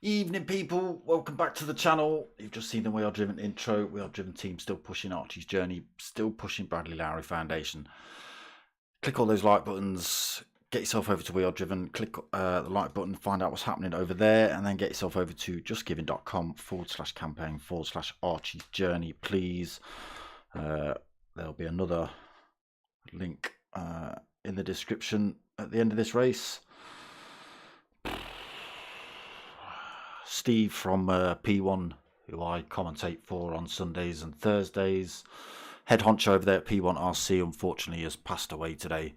Evening people, welcome back to the channel. You've just seen the We Are Driven intro. We Are Driven team still pushing Archie's journey, still pushing Bradley Lowry Foundation. Click all those like buttons, get yourself over to We Are Driven, click the like button, find out what's happening over there, and then get yourself over to justgiving.com/campaign/Archie's journey, please. There'll be another link in the description at the end of this race. Steve from P1, who I commentate for on Sundays and Thursdays, head honcho over there at P1 RC, unfortunately has passed away today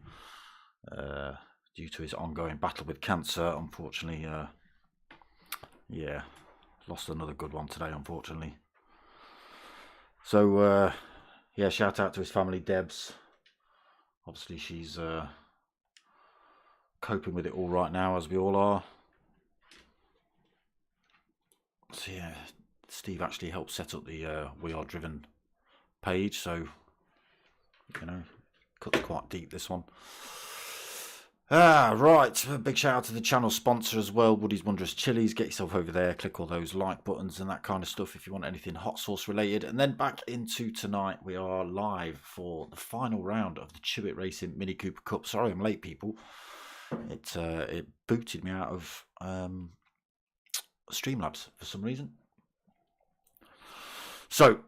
due to his ongoing battle with cancer. Unfortunately, yeah, lost another good one today, unfortunately. So, yeah, shout out to his family, Debs. Obviously, she's coping with it all right now, as we all are. So yeah, Steve actually helped set up the We Are Driven page, so you know, cut quite deep this one. Right, a big shout out to the channel sponsor as well, Woody's Wondrous Chilies. Get yourself over there, click all those like buttons and that kind of stuff if you want anything hot sauce related. And then back into tonight, we are live for the final round of the Chewitt Racing Mini Cooper Cup. Sorry I'm late, people. It booted me out of Streamlabs for some reason. So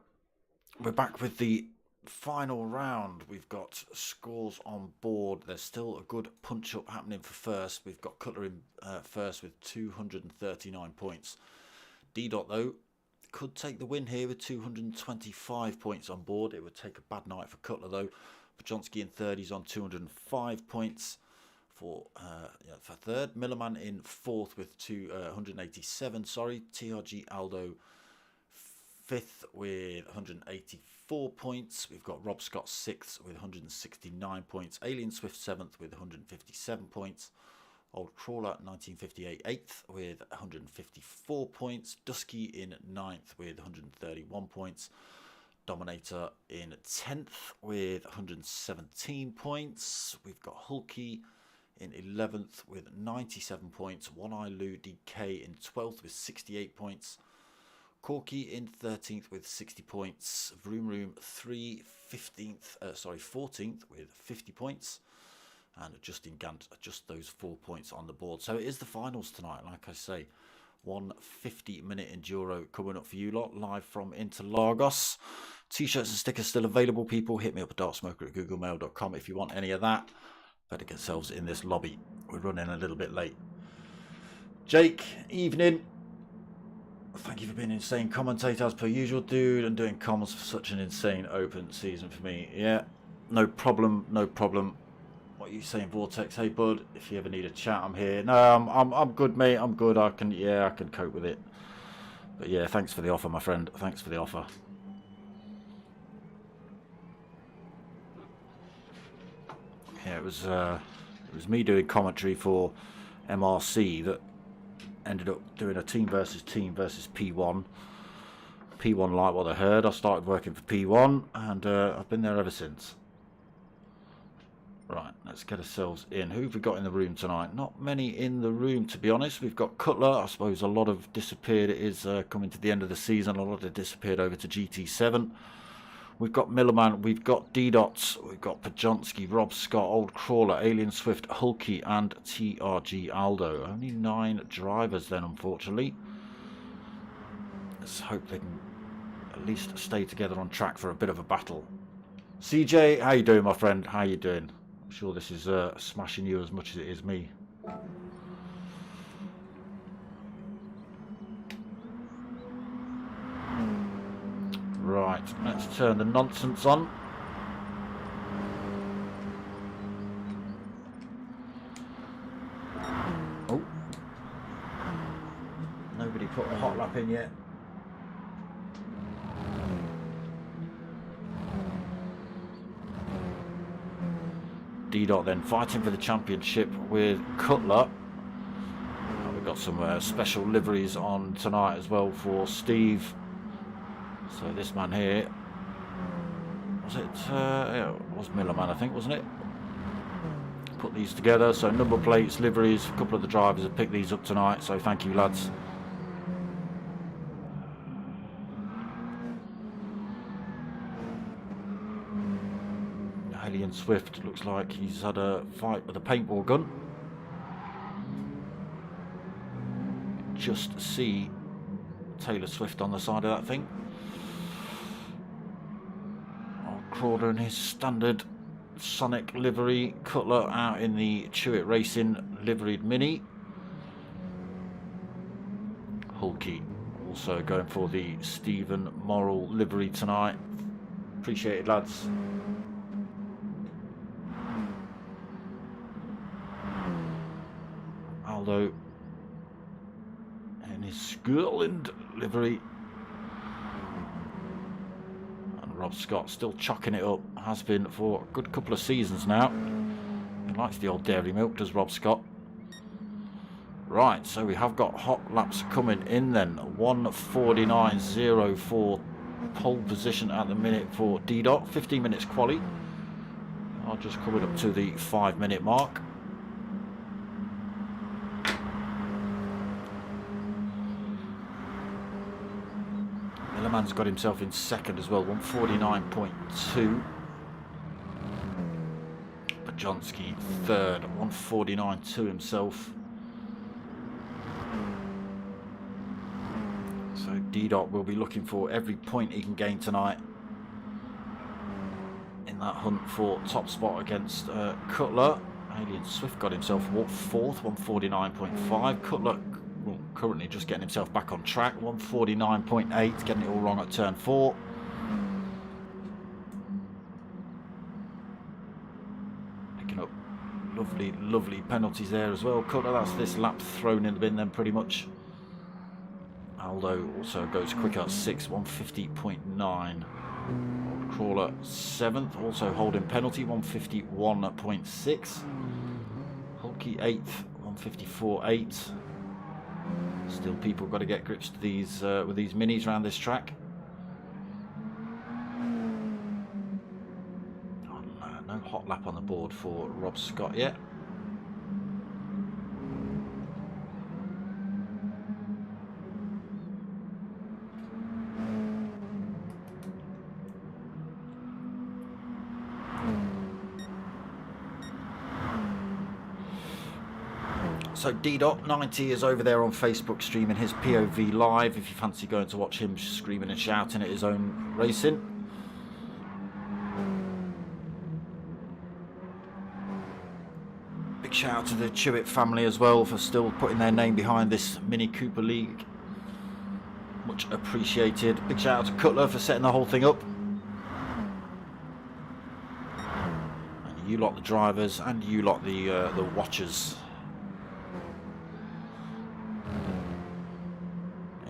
we're back with the final round. We've got scores on board. There's still a good punch up happening for first. We've got Cutler in first with 239 points. D-Dot though could take the win here with 225 points on board. It would take a bad night for Cutler though. Pajonski in third, he's on 205 points. For third, Millerman in fourth with 187. Sorry, TRG Aldo fifth with 184 points. We've got Rob Scott sixth with 169 points. Alien Swift seventh with 157 points. Old Crawler 1958 eighth with 154 points. Dusky in ninth with 131 points. Dominator in 10th with 117 points. We've got Hulky in 11th with 97 points. One Eye Lou DK in 12th with 68 points. Corky in 13th with 60 points. Vroom Room 14th with 50 points. And Justin Gant, just those 4 points on the board. So it is the finals tonight, like I say. 1 50-minute enduro coming up for you lot, live from Interlagos. T-shirts and stickers still available, people. Hit me up at darksmoker@googlemail.com if you want any of that. Better get yourselves in this lobby. We're running a little bit late. Jake, evening. Thank you for being an insane commentator as per usual, dude, and doing comms for such an insane open season for me. Yeah, no problem, no problem. What are you saying, Vortex? Hey, bud, if you ever need a chat, I'm here. No, I'm good, mate. I'm good. I can cope with it. But yeah, thanks for the offer, my friend. Thanks for the offer. Yeah, it was me doing commentary for MRC that ended up doing a team versus P1. P1 like what I heard. I started working for P1 and I've been there ever since. Right, let's get ourselves in. Who have we got in the room tonight? Not many in the room, to be honest. We've got Cutler. I suppose a lot have disappeared. It is coming to the end of the season. A lot have disappeared over to GT7. We've got Millerman, we've got D-Dots, we've got Pajonski, Rob Scott, Old Crawler, Alien Swift, Hulky, and TRG Aldo. Only 9 drivers then, unfortunately. Let's hope they can at least stay together on track for a bit of a battle. CJ, how you doing, my friend? How you doing? I'm sure this is smashing you as much as it is me. Right, let's turn the nonsense on. Oh, nobody put a hot lap in yet. D-Dot then fighting for the championship with Cutler. We've got some special liveries on tonight as well for Steve. So this man here, was it? Yeah, it was Millerman, I think, wasn't it? Put these together. So number plates, liveries. A couple of the drivers have picked these up tonight. So thank you, lads. Alien Swift looks like he's had a fight with a paintball gun. Just see Taylor Swift on the side of that thing. Crawler in his standard Sonic livery. Cutler out in the Chewitt Racing liveried Mini. Hulky also going for the Stephen Morrill livery tonight. Appreciate it, lads. Aldo in his Scotland livery. And Rob Scott still chucking it up. Has been for a good couple of seasons now. He likes the old dairy milk, does Rob Scott. Right, so we have got hot laps coming in then. 1:49.04 pole position at the minute for D-Dot. 15 minutes quali. I'll just coming up to the 5-minute mark. Millerman's got himself in second as well, 1:49.2. Bajonski third, 1:49.2 himself. So D-Dot will be looking for every point he can gain tonight in that hunt for top spot against Cutler. Alien Swift got himself fourth, 1:49.5. Cutler currently just getting himself back on track, 1:49.8, getting it all wrong at turn 4. Picking up lovely penalties there as well. Cutler, that's this lap thrown in the bin then pretty much. Aldo also goes quicker at 6, 1:50.9. Crawler 7th, also holding penalty, 1:51.6. Hulky 8th, 1:54.8. Still, people got to get grips to these with these minis around this track. Oh, no hot lap on the board for Rob Scott yet. So D-Dot 90 is over there on Facebook streaming his POV live if you fancy going to watch him screaming and shouting at his own racing. Big shout out to the Chewitt family as well for still putting their name behind this Mini Cooper League. Much appreciated. Big shout out to Cutler for setting the whole thing up. And you lot the drivers and you lot the watchers.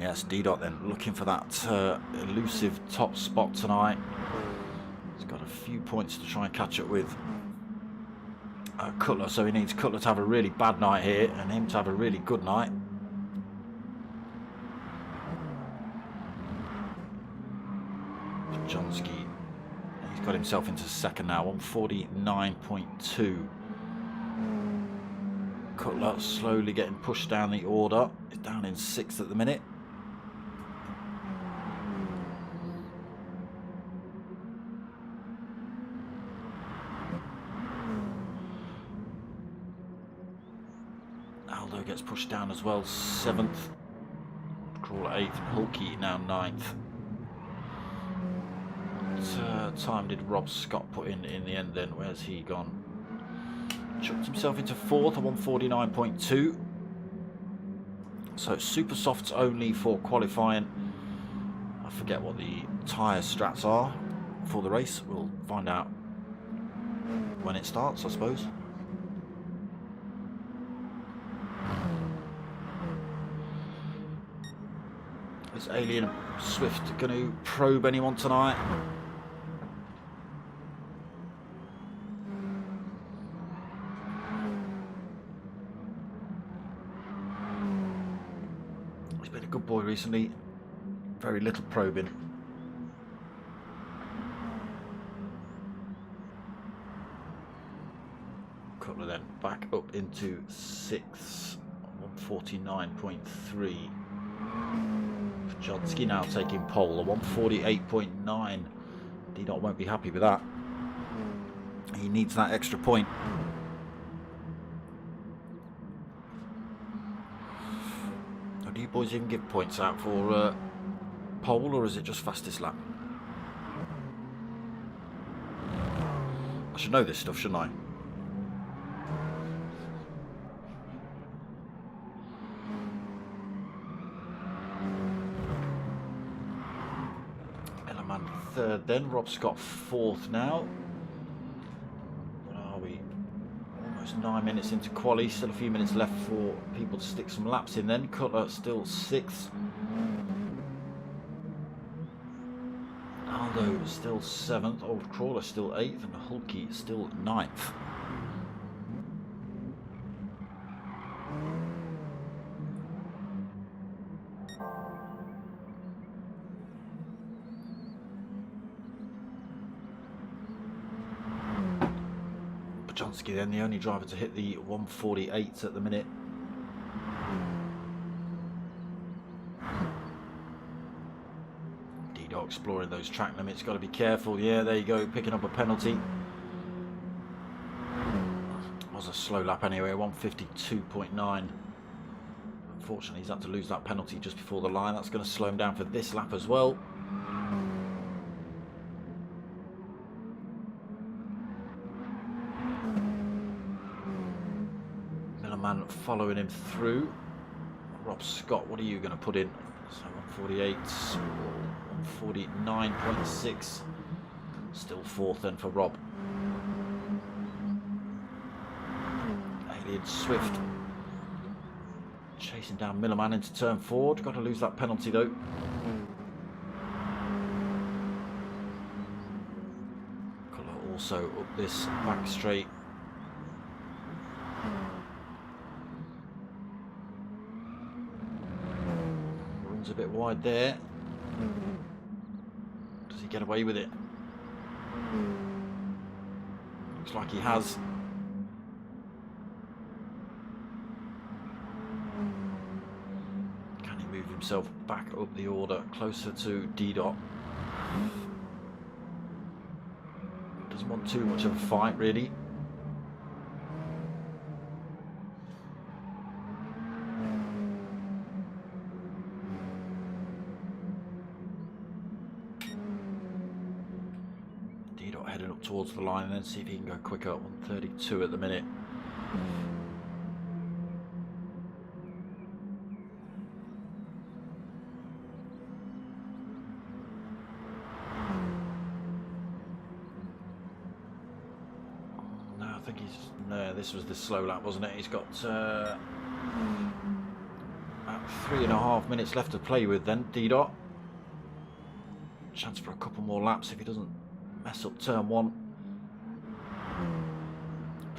Yes, D-Dot then looking for that elusive top spot tonight. He's got a few points to try and catch up with Cutler, so he needs Cutler to have a really bad night here and him to have a really good night. Bajonski, he's got himself into second now, 1:49.2. Cutler slowly getting pushed down the order. He's down in 6th at the minute. Aldo gets pushed down as well, 7th. Crawler 8th, Hulky now 9th. What time did Rob Scott put in the end then? Where's he gone? Chucked himself into fourth at 149.2. So super softs only for qualifying. I forget what the tyre strats are for the race. We'll find out when it starts, I suppose. Is Alien Swift going to probe anyone tonight? He's been a good boy recently. Very little probing. Couple of them back up into sixth, 149.3. Johnski now taking pole, a 148.9. D-Dot won't be happy with that. He needs that extra point. Now, do you boys even give points out for pole, or is it just fastest lap? I should know this stuff, shouldn't I? Third then, Rob Scott fourth now. What are we? Almost 9 minutes into quali, still a few minutes left for people to stick some laps in then. Cutler still sixth. Aldo still seventh, Old Crawler still eighth, and Hulky still ninth. Johnski then, the only driver to hit the 148 at the minute. D-Dot exploring those track limits, got to be careful. Yeah, there you go, picking up a penalty. Was a slow lap anyway, 152.9. Unfortunately, he's had to lose that penalty just before the line. That's going to slow him down for this lap as well. Man following him through. Rob Scott, what are you going to put in? So 148, 149.6. Still fourth then for Rob. Alien Swift chasing down Millerman into turn forward. Got to lose that penalty though. Also up this back straight. A bit wide there. Does he get away with it? Looks like he has. Can he move himself back up the order closer to D-Dot? Doesn't want too much of a fight really. Heading up towards the line and then see if he can go quicker. 132 at the minute. No, I think he's... No, this was the slow lap, wasn't it? He's got about 3.5 minutes left to play with then, D-Dot. Chance for a couple more laps if he doesn't mess up turn one.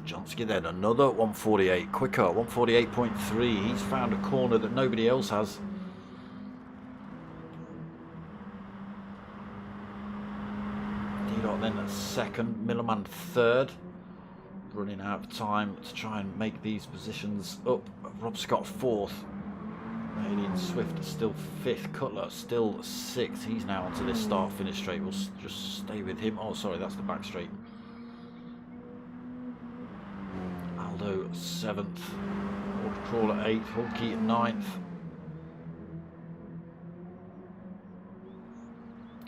Johnski then, another 148, quicker, 148.3. He's found a corner that nobody else has. D-Dot then at second, Millerman third. Running out of time to try and make these positions up. Rob Scott fourth. Alien Swift still fifth. Cutler still sixth. He's now onto this start-finish straight. We'll just stay with him. Oh, sorry, that's the back straight. Aldo seventh. Old Crawler eighth. Hulky ninth.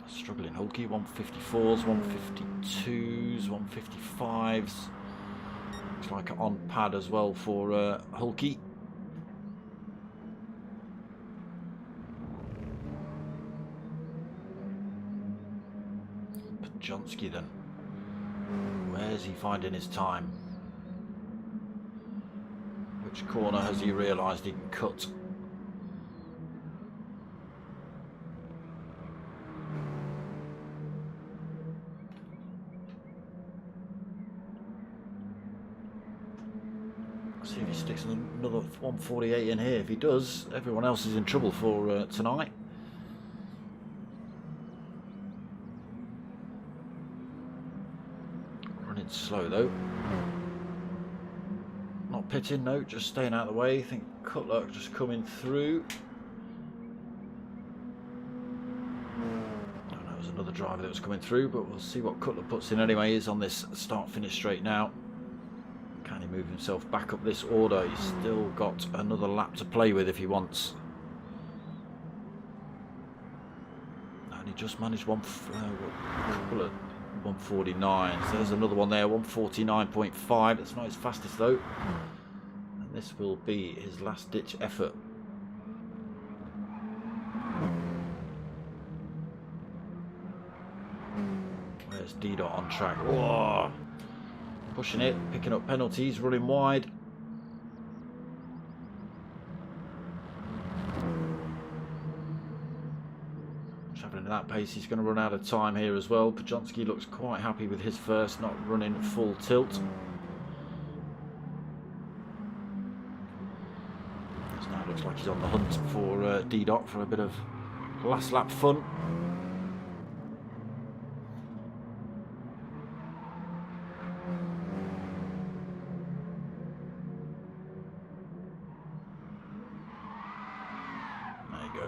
Struggling Hulky. 154s, 152s, 155s. Looks like on pad as well for Hulky. Pajonsky then. Where's he finding his time? Which corner has he realised he can cut? See if he sticks another 148 in here. If he does, everyone else is in trouble for tonight. Running slow though. Not pitting, no, just staying out of the way. I think Cutler just coming through. Oh, that was another driver that was coming through, but we'll see what Cutler puts in anyway. He's on this start-finish straight now. Can he move himself back up this order? He's still got another lap to play with if he wants. And he just managed 149. So there's another one there, 149.5. That's not his fastest though. And this will be his last ditch effort. Where's D-Dot on track? Whoa! Pushing it, picking up penalties, running wide. Travelling at that pace, he's going to run out of time here as well. Pajonsky looks quite happy with his first, not running full tilt. Now it looks like he's on the hunt for D-Dot for a bit of last lap fun.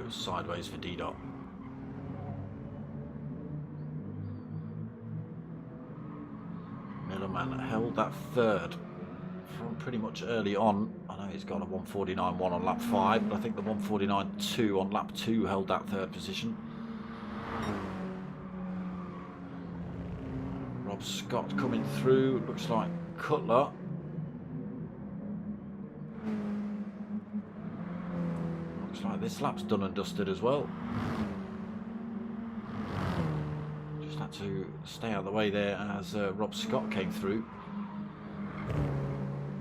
Sideways for D-Dot. Millerman held that third from pretty much early on. I know he's got a 149.1 on lap 5, but I think the 149.2 on lap 2 held that third position. Rob Scott coming through. Looks like Cutler. Like this lap's done and dusted as well. Just had to stay out of the way there as Rob Scott came through.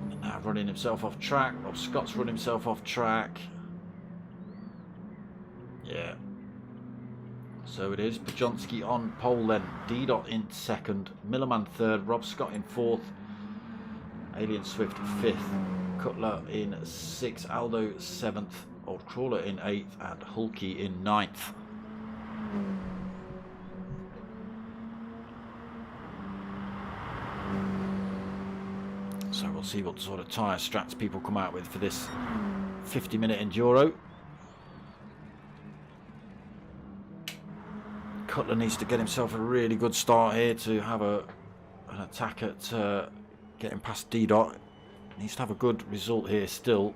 And now running himself off track. Rob Scott's run himself off track. Yeah. So it is. Pajonsky on pole then. D-Dot in second. Millerman third. Rob Scott in fourth. Alien Swift fifth. Cutler in sixth. Aldo seventh. Old Crawler in 8th and Hulky in 9th. So we'll see what sort of tyre strats people come out with for this 50-minute enduro. Cutler needs to get himself a really good start here to have an attack at getting past D-Dot. Needs to have a good result here still.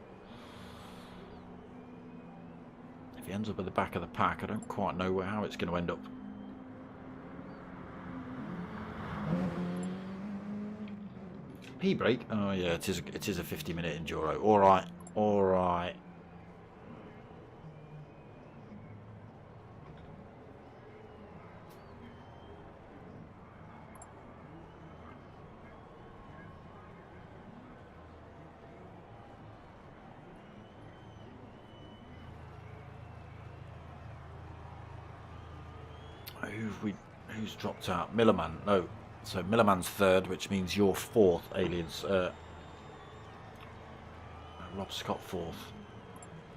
If he ends up at the back of the pack, I don't quite know how it's going to end up. P-brake? Oh yeah, it is a 50-minute enduro. Alright, alright. Who's dropped out? Millerman, no. So Millerman's third, which means you're fourth, Aliens. Rob Scott fourth.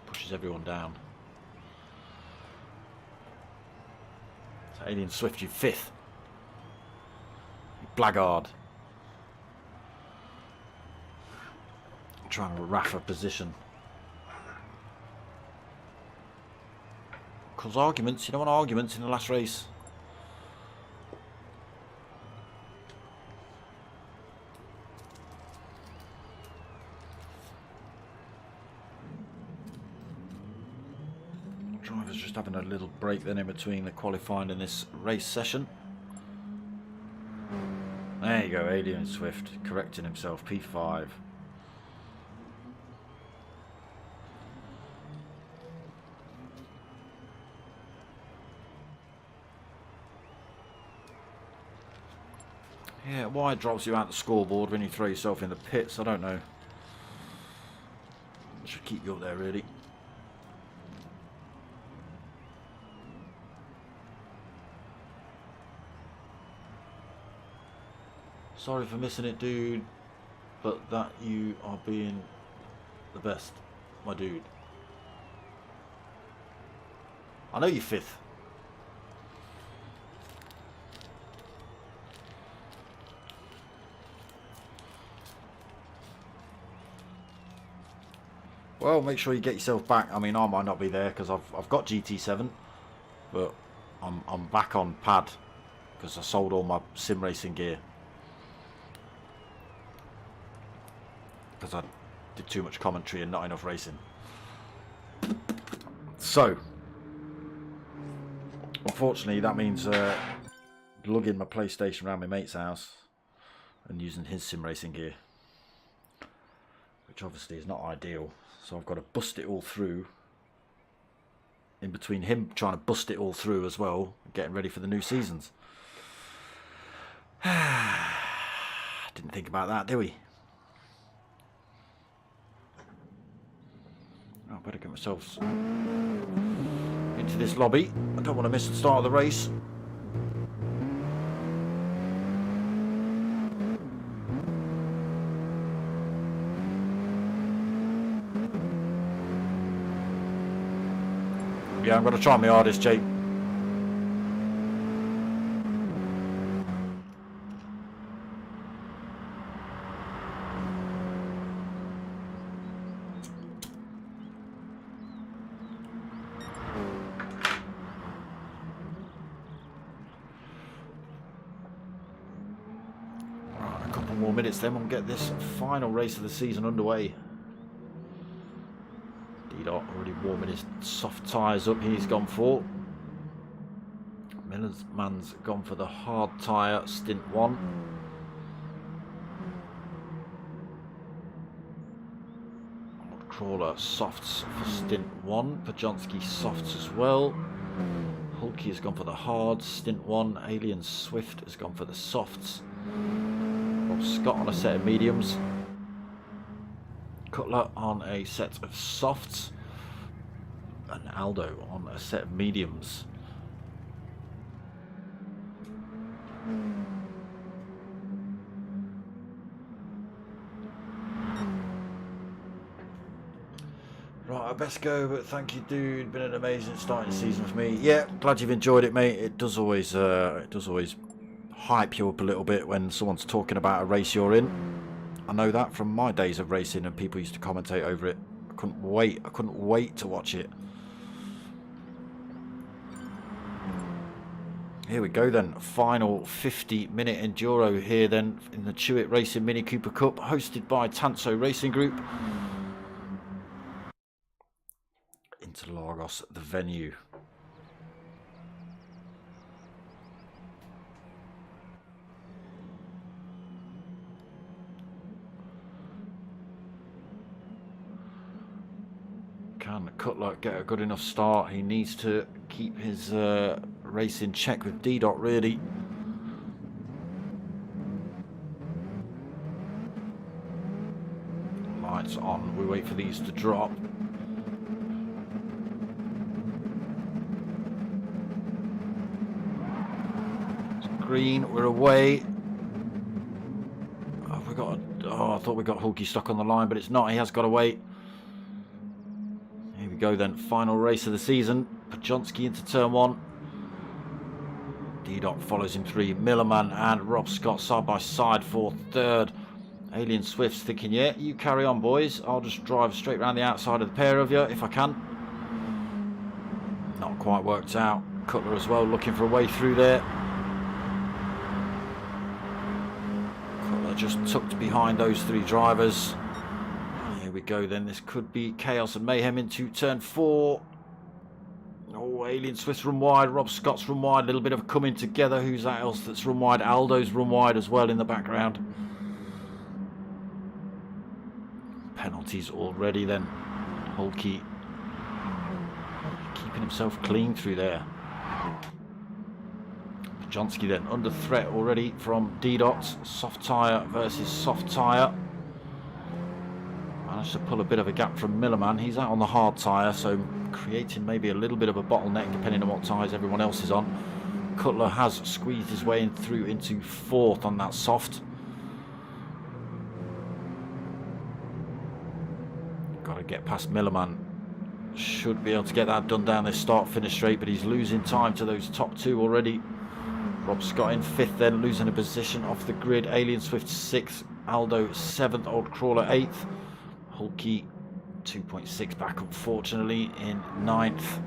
Pushes everyone down. So Alien Swift, you fifth. You blackguard. Trying to raff a position. Cause arguments, you don't want arguments in the last race. Drivers just having a little break then in between the qualifying and this race session. There you go, Alien Swift correcting himself, P5. Yeah, why it drops you out the scoreboard when you throw yourself in the pits, I don't know. Should keep you up there, really. Sorry for missing it, dude, but that you are being the best, my dude. I know you're 5th. Well, make sure you get yourself back. I mean, I might not be there because I've got GT7, but I'm back on pad because I sold all my sim racing gear because I did too much commentary and not enough racing. So, unfortunately, that means lugging my PlayStation around my mate's house and using his sim racing gear, which obviously is not ideal. So I've got to bust it all through. In between him trying to bust it all through as well, getting ready for the new seasons. Didn't think about that, did we? Oh, I better get myself into this lobby. I don't want to miss the start of the race. Yeah, I'm going to try my hardest, Jake. Right, a couple more minutes then we'll get this final race of the season underway. D-Dot already warming his soft tyres up. He's gone for. Miller's man's gone for the hard tyre, stint 1. Crawler softs for stint 1. Pajonski softs as well. Hulky has gone for the hard, stint 1. Alien Swift has gone for the softs. Rob Scott on a set of mediums. Cutler on a set of softs, and Aldo on a set of mediums. Right, I best go, but thank you, dude. Been an amazing starting season for me. Yeah, glad you've enjoyed it, mate. It does always hype you up a little bit when someone's talking about a race you're in. I know that from my days of racing, and people used to commentate over it. I couldn't wait to watch it. Here we go then, final 50-minute enduro here then in the Chewitt Racing Mini Cooper Cup, hosted by Tanso Racing Group. Interlagos, the venue. Can Cutler get a good enough start? He needs to keep his race in check with D-Dot, really. Lights on, we wait for these to drop. It's green, we're away. Oh, we got. Oh, I thought we got Hulky stuck on the line, but it's not. He has got away. Here we go then, final race of the season. Pajonski into turn 1. D-Dot follows him 3. Millerman and Rob Scott side by side for 3rd. Alien Swift's thinking, yeah, you carry on, boys. I'll just drive straight around the outside of the pair of you if I can. Not quite worked out. Cutler as well, looking for a way through there. Cutler just tucked behind those 3 drivers. Here we go then. This could be chaos and mayhem into turn 4. Oh, Oh, Alien Swift's run wide. Rob Scott's run wide. A little bit of coming together. Who's that else that's run wide? Aldo's run wide as well in the background. Penalties already then. Holkey keeping himself clean through there. Pajonski then under threat already from D-Dot. Soft tyre versus soft tyre. Managed to pull a bit of a gap from Millerman. He's out on the hard tyre, so creating maybe a little bit of a bottleneck depending on what tyres everyone else is on. Cutler has squeezed his way through into 4th on that soft. Got to get past Millerman. Should be able to get that done down this start-finish straight, but he's losing time to those top 2 already. Rob Scott in 5th then, losing a position off the grid. Alien Swift 6th, Aldo 7th, Old Crawler 8th. Holkey 2.6 back, unfortunately, in 9th.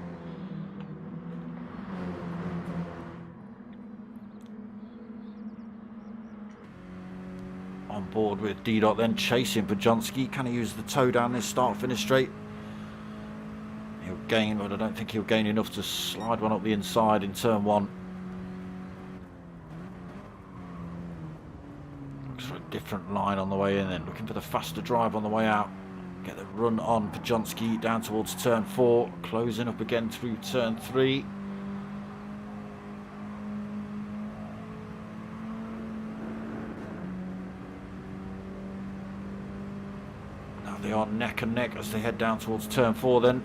On board with D-Dot then, chasing Pajonski. Can he use the toe down this start-finish straight? He'll gain, but I don't think he'll gain enough to slide one up the inside in turn 1. Looks for a different line on the way in then, looking for the faster drive on the way out. Get the run on Pajonski down towards turn 4, closing up again through turn 3. Now they are neck and neck as they head down towards turn 4 then.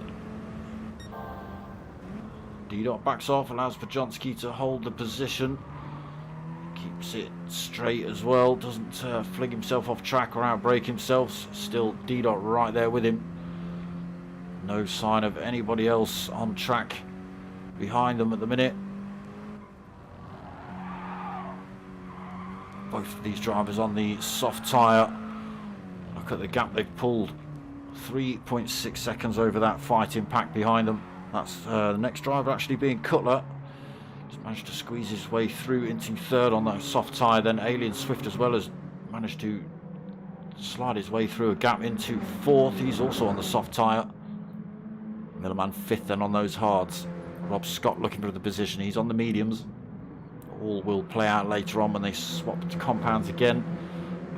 D-Dot backs off, allows Pajonski to hold the position. Keeps it straight as well, doesn't fling himself off track or outbrake himself. Still D-Dot right there with him. No sign of anybody else on track behind them at the minute. Both of these drivers on the soft tyre. Look at the gap they've pulled. 3.6 seconds over that fighting pack behind them. That's the next driver actually being Cutler. He's managed to squeeze his way through into 3rd on that soft tyre. Then Alien Swift as well has managed to slide his way through a gap into 4th. He's also on the soft tyre. Millerman 5th then on those hards. Rob Scott looking for the position. He's on the mediums. All will play out later on when they swap to compounds again.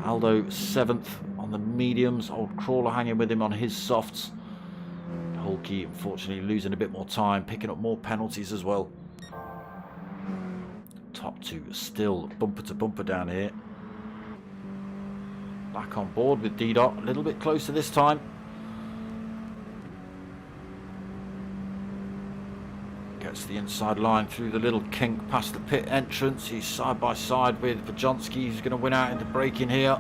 Aldo 7th on the mediums. Old Crawler hanging with him on his softs. Holkey unfortunately losing a bit more time, picking up more penalties as well. Top 2 still bumper to bumper down here. Back on board with D-Dot, a little bit closer this time. Gets the inside line through the little kink past the pit entrance. He's side by side with Pajonski. He's going to win out into braking here.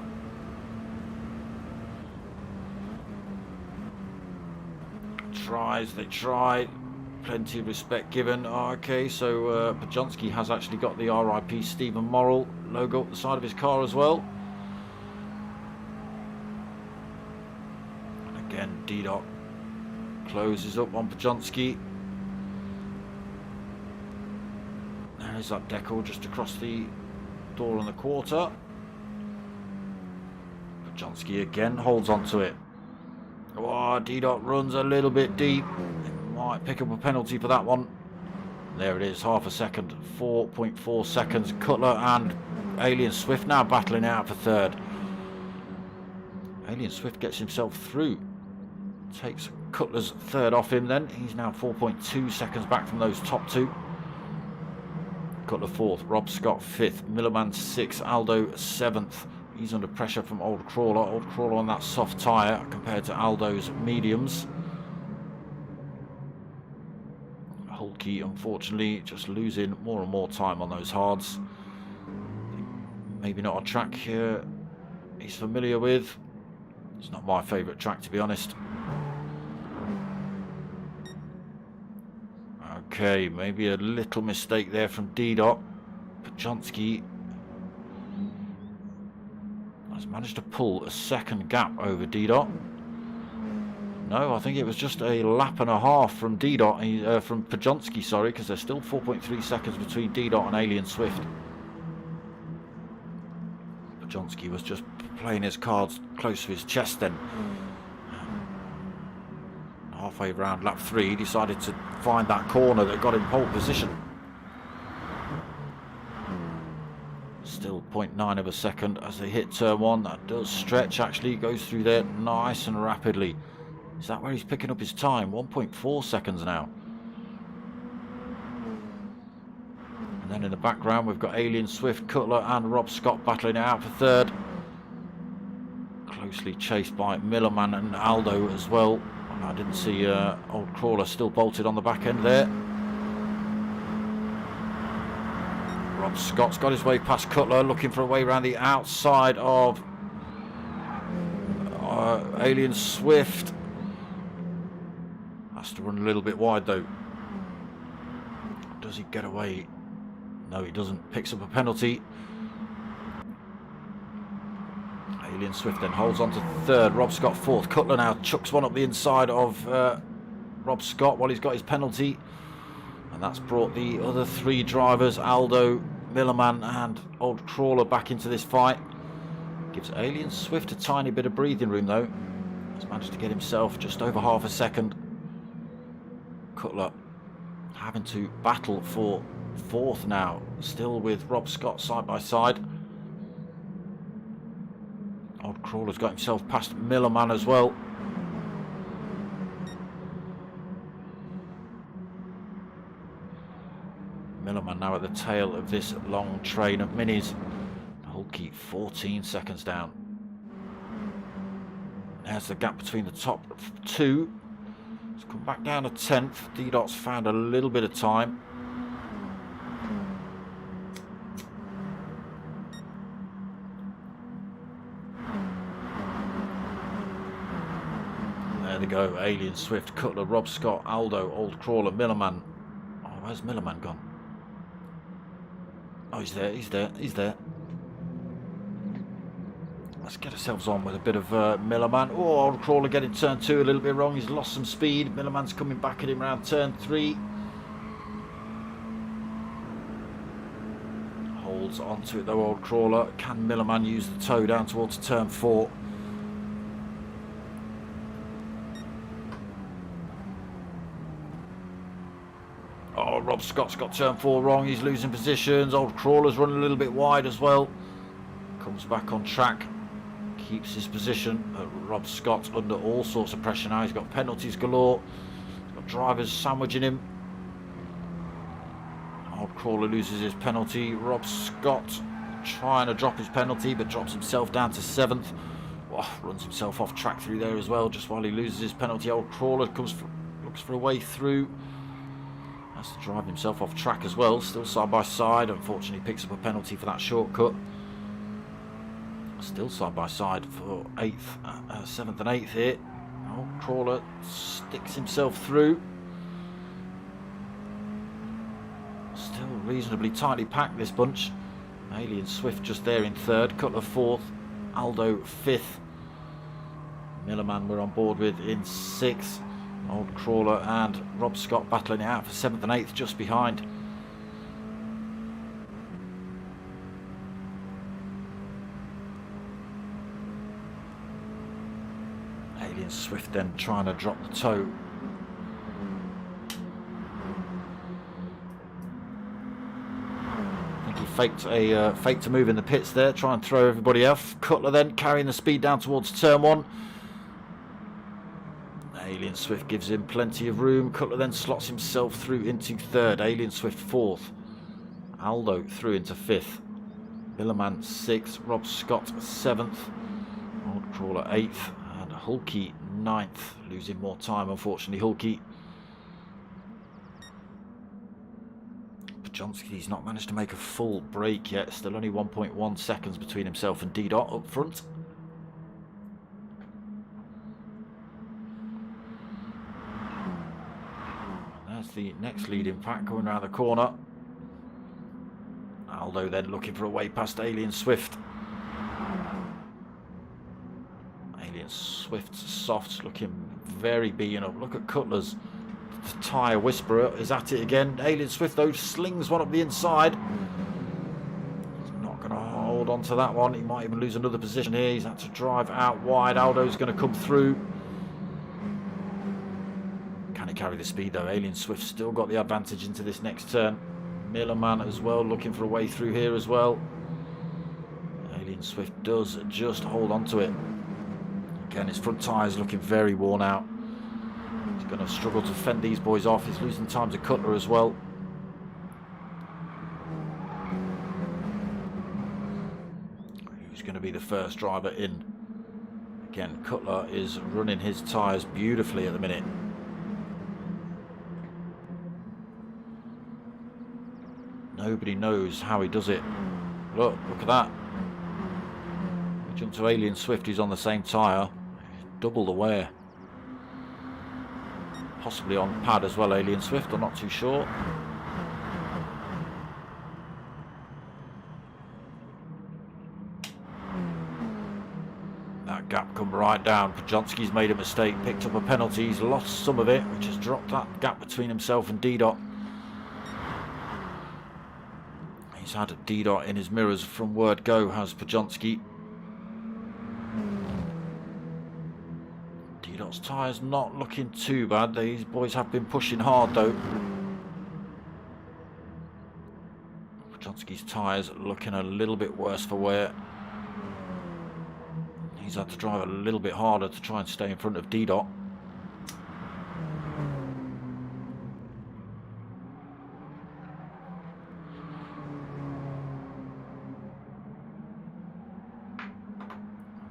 They try. Plenty of respect given. Oh, okay, so Pajonski has actually got the RIP Stephen Morrill logo up the side of his car as well. And again, D-Dot closes up on Pajonski. There's that decal just across the door on the quarter. Pajonski again holds on to it. Oh, D-Dot runs a little bit deep. Might pick up a penalty for that one. There it is, half a second. 4.4 seconds. Cutler and Alien Swift now battling out for 3rd. Alien Swift gets himself through. Takes Cutler's 3rd off him then. He's now 4.2 seconds back from those top 2. Cutler 4th. Rob Scott 5th. Millerman 6th. Aldo 7th. He's under pressure from Old Crawler. Old Crawler on that soft tyre compared to Aldo's mediums. Holkey, unfortunately, just losing more and more time on those hards. Maybe not a track here he's familiar with. It's not my favourite track, to be honest. Okay, maybe a little mistake there from D-Dot. Pajonski has managed to pull a 2nd gap over D-Dot. No, I think it was just a lap and a half from D-Dot, from Pajonski, sorry, because there's still 4.3 seconds between D-Dot and Alien Swift. Pajonski was just playing his cards close to his chest then. halfway around lap 3, he decided to find that corner that got him pole position. Still 0.9 of a second as they hit turn 1. That does stretch, actually, goes through there nice and rapidly. Is that where he's picking up his time? 1.4 seconds now. And then in the background we've got Alien Swift, Cutler and Rob Scott battling it out for third. Closely chased by Millerman and Aldo as well. I didn't see Old Crawler still bolted on the back end there. Rob Scott's got his way past Cutler, looking for a way around the outside of Alien Swift. Has to run a little bit wide though. Does he get away? No, he doesn't. Picks up a penalty. Alien Swift then holds on to third. Rob Scott fourth. Cutler now chucks one up the inside of Rob Scott while he's got his penalty. And that's brought the other 3 drivers, Aldo, Millerman and Old Crawler, back into this fight. Gives Alien Swift a tiny bit of breathing room though. He's managed to get himself just over half a second. Cutler having to battle for 4th now, still with Rob Scott side by side. Old Crawler's got himself past Millerman as well. Millerman now at the tail of this long train of minis. Hulkey 14 seconds down. There's the gap between the top 2. It's come back down to 10th. D-Dot's found a little bit of time. There they go. Alien Swift, Cutler, Rob Scott, Aldo, Old Crawler, Millerman. Oh, where's Millerman gone? Oh, he's there, he's there, he's there. Let's get ourselves on with a bit of Millerman. Oh, Old Crawler getting turn 2 a little bit wrong. He's lost some speed. Millerman's coming back at him around turn 3. Holds onto it though, Old Crawler. Can Millerman use the toe down towards turn 4? Oh, Rob Scott's got turn 4 wrong. He's losing positions. Old Crawler's running a little bit wide as well. Comes back on track. Keeps his position. Rob Scott under all sorts of pressure now. He's got penalties galore. He's got drivers sandwiching him. Old Crawler loses his penalty. Rob Scott trying to drop his penalty, but drops himself down to 7th. Oh, runs himself off track through there as well, just while he loses his penalty. Old Crawler looks for a way through. Has to drive himself off track as well. Still side by side. Unfortunately picks up a penalty for that shortcut. Still side by side for 7th and 8th here. Old Crawler sticks himself through. Still reasonably tightly packed, this bunch. Alien Swift just there in 3rd. Cutler 4th. Aldo 5th. Millerman we're on board with in 6th. Old Crawler and Rob Scott battling it out for 7th and 8th just behind. Alien Swift then trying to drop the toe. I think he faked a move in the pits there, try and throw everybody off. Cutler then carrying the speed down towards turn 1. Alien Swift gives him plenty of room. Cutler then slots himself through into 3rd. Alien Swift 4th. Aldo through into 5th. Millerman 6th. Rob Scott 7th. Old Crawler 8th. And Hulkey 9th. Losing more time, unfortunately, Hulkey. Pajonsky's not managed to make a full break yet. Still only 1.1 seconds between himself and D-Dot up front. The next leading pack going around the corner. Aldo then looking for a way past Alien Swift. Alien Swift soft, looking very beaten up. Look at Cutler's. The tyre whisperer is at it again. Alien Swift though slings one up the inside. He's not going to hold on to that one. He might even lose another position here. He's had to drive out wide. Aldo's going to come through. carry the speed though. Alien Swift still got the advantage into this next turn. Millerman as well, looking for a way through here as well. Alien Swift does just hold on to it. Again, his front tyres looking very worn out. He's going to struggle to fend these boys off. He's losing time to Cutler as well. Who's going to be the first driver in? Again, Cutler is running his tyres beautifully at the minute. Nobody knows how he does it. Look at that. We jump to Alien Swift, who's on the same tyre. Double the wear. Possibly on pad as well, Alien Swift, I'm not too sure. That gap come right down. Podjonski's made a mistake, picked up a penalty. He's lost some of it, which has dropped that gap between himself and D-Dot. He's had D-Dot in his mirrors from word go, has Podjonski. D-Dot's tyres not looking too bad. These boys have been pushing hard though. Podjonski's tyres looking a little bit worse for wear. He's had to drive a little bit harder to try and stay in front of D-Dot.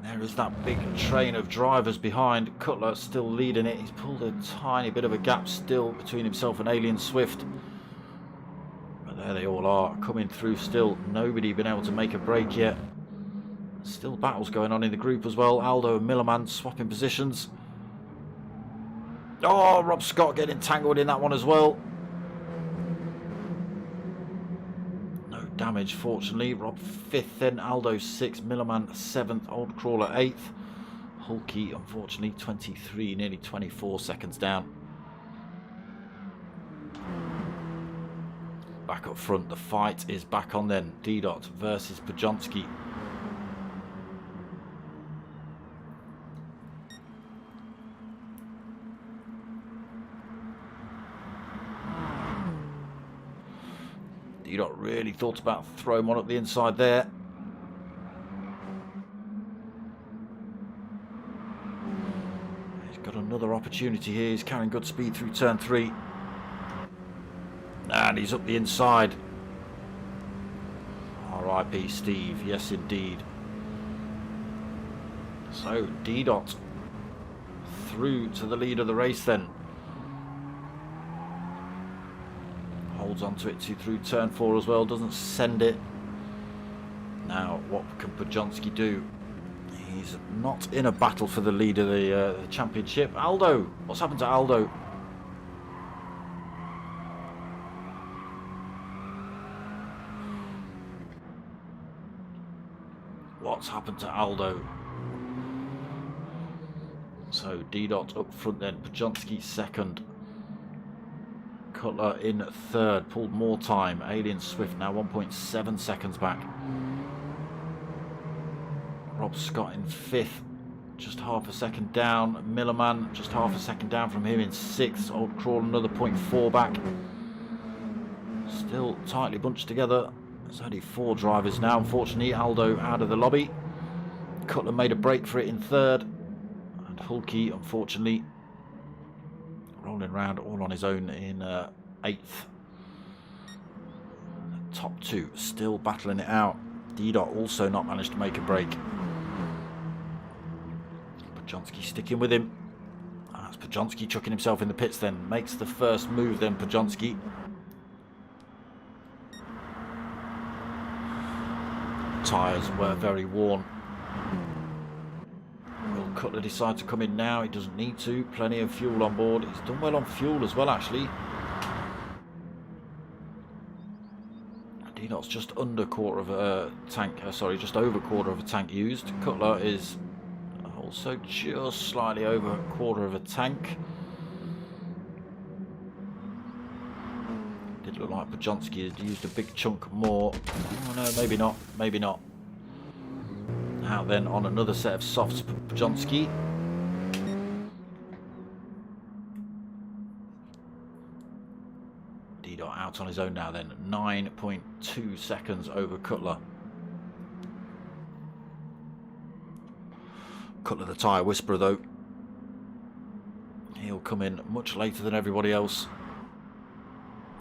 There is that big train of drivers behind. Cutler still leading it. He's pulled a tiny bit of a gap still between himself and Alien Swift. But there they all are, coming through still. Nobody been able to make a break yet. Still battles going on in the group as well. Aldo and Millerman swapping positions. Oh, Rob Scott getting entangled in that one as well. No damage, fortunately. Rob 5th, then Aldo 6th, Millerman 7th, Old Crawler 8th. Hulky, unfortunately, 23, nearly 24 seconds down. Back up front, the fight is back on then. D-Dot versus Podjonski. D-Dot really thought about throwing one up the inside there. He's got another opportunity here. He's carrying good speed through turn 3. And he's up the inside. R.I.P. Steve. Yes, indeed. So, D-Dot through to the lead of the race then. Holds onto it through turn 4 as well. Doesn't send it. Now, what can Podjonski do? He's not in a battle for the lead of the championship. Aldo! What's happened to Aldo? What's happened to Aldo? So, D-Dot up front then. Podjonski 2nd. Cutler in 3rd. Pulled more time. Alien Swift now 1.7 seconds back. Rob Scott in 5th. Just half a second down. Millerman just half a second down from him in 6th. Old Crawl another 0.4 back. Still tightly bunched together. There's only 4 drivers now. Unfortunately, Aldo out of the lobby. Cutler made a break for it in 3rd. And Hulky, unfortunately, rolling around all on his own in 8th. The top 2 still battling it out. D-Dot also not managed to make a break. Podjonski sticking with him. That's Podjonski chucking himself in the pits then. Makes the first move then, Podjonski. Tyres were very worn. Will Cutler decide to come in now? He doesn't need to. Plenty of fuel on board. He's done well on fuel as well, actually. D-Dot's just under quarter of a tank. Sorry, just over quarter of a tank used. Cutler is also just slightly over a quarter of a tank. Did look like Podjonski had used a big chunk more. Oh no, maybe not. Maybe not. Out then on another set of softs, Podjonski. out on his own now then. 9.2 seconds over Cutler. Cutler the tyre whisperer though. He'll come in much later than everybody else.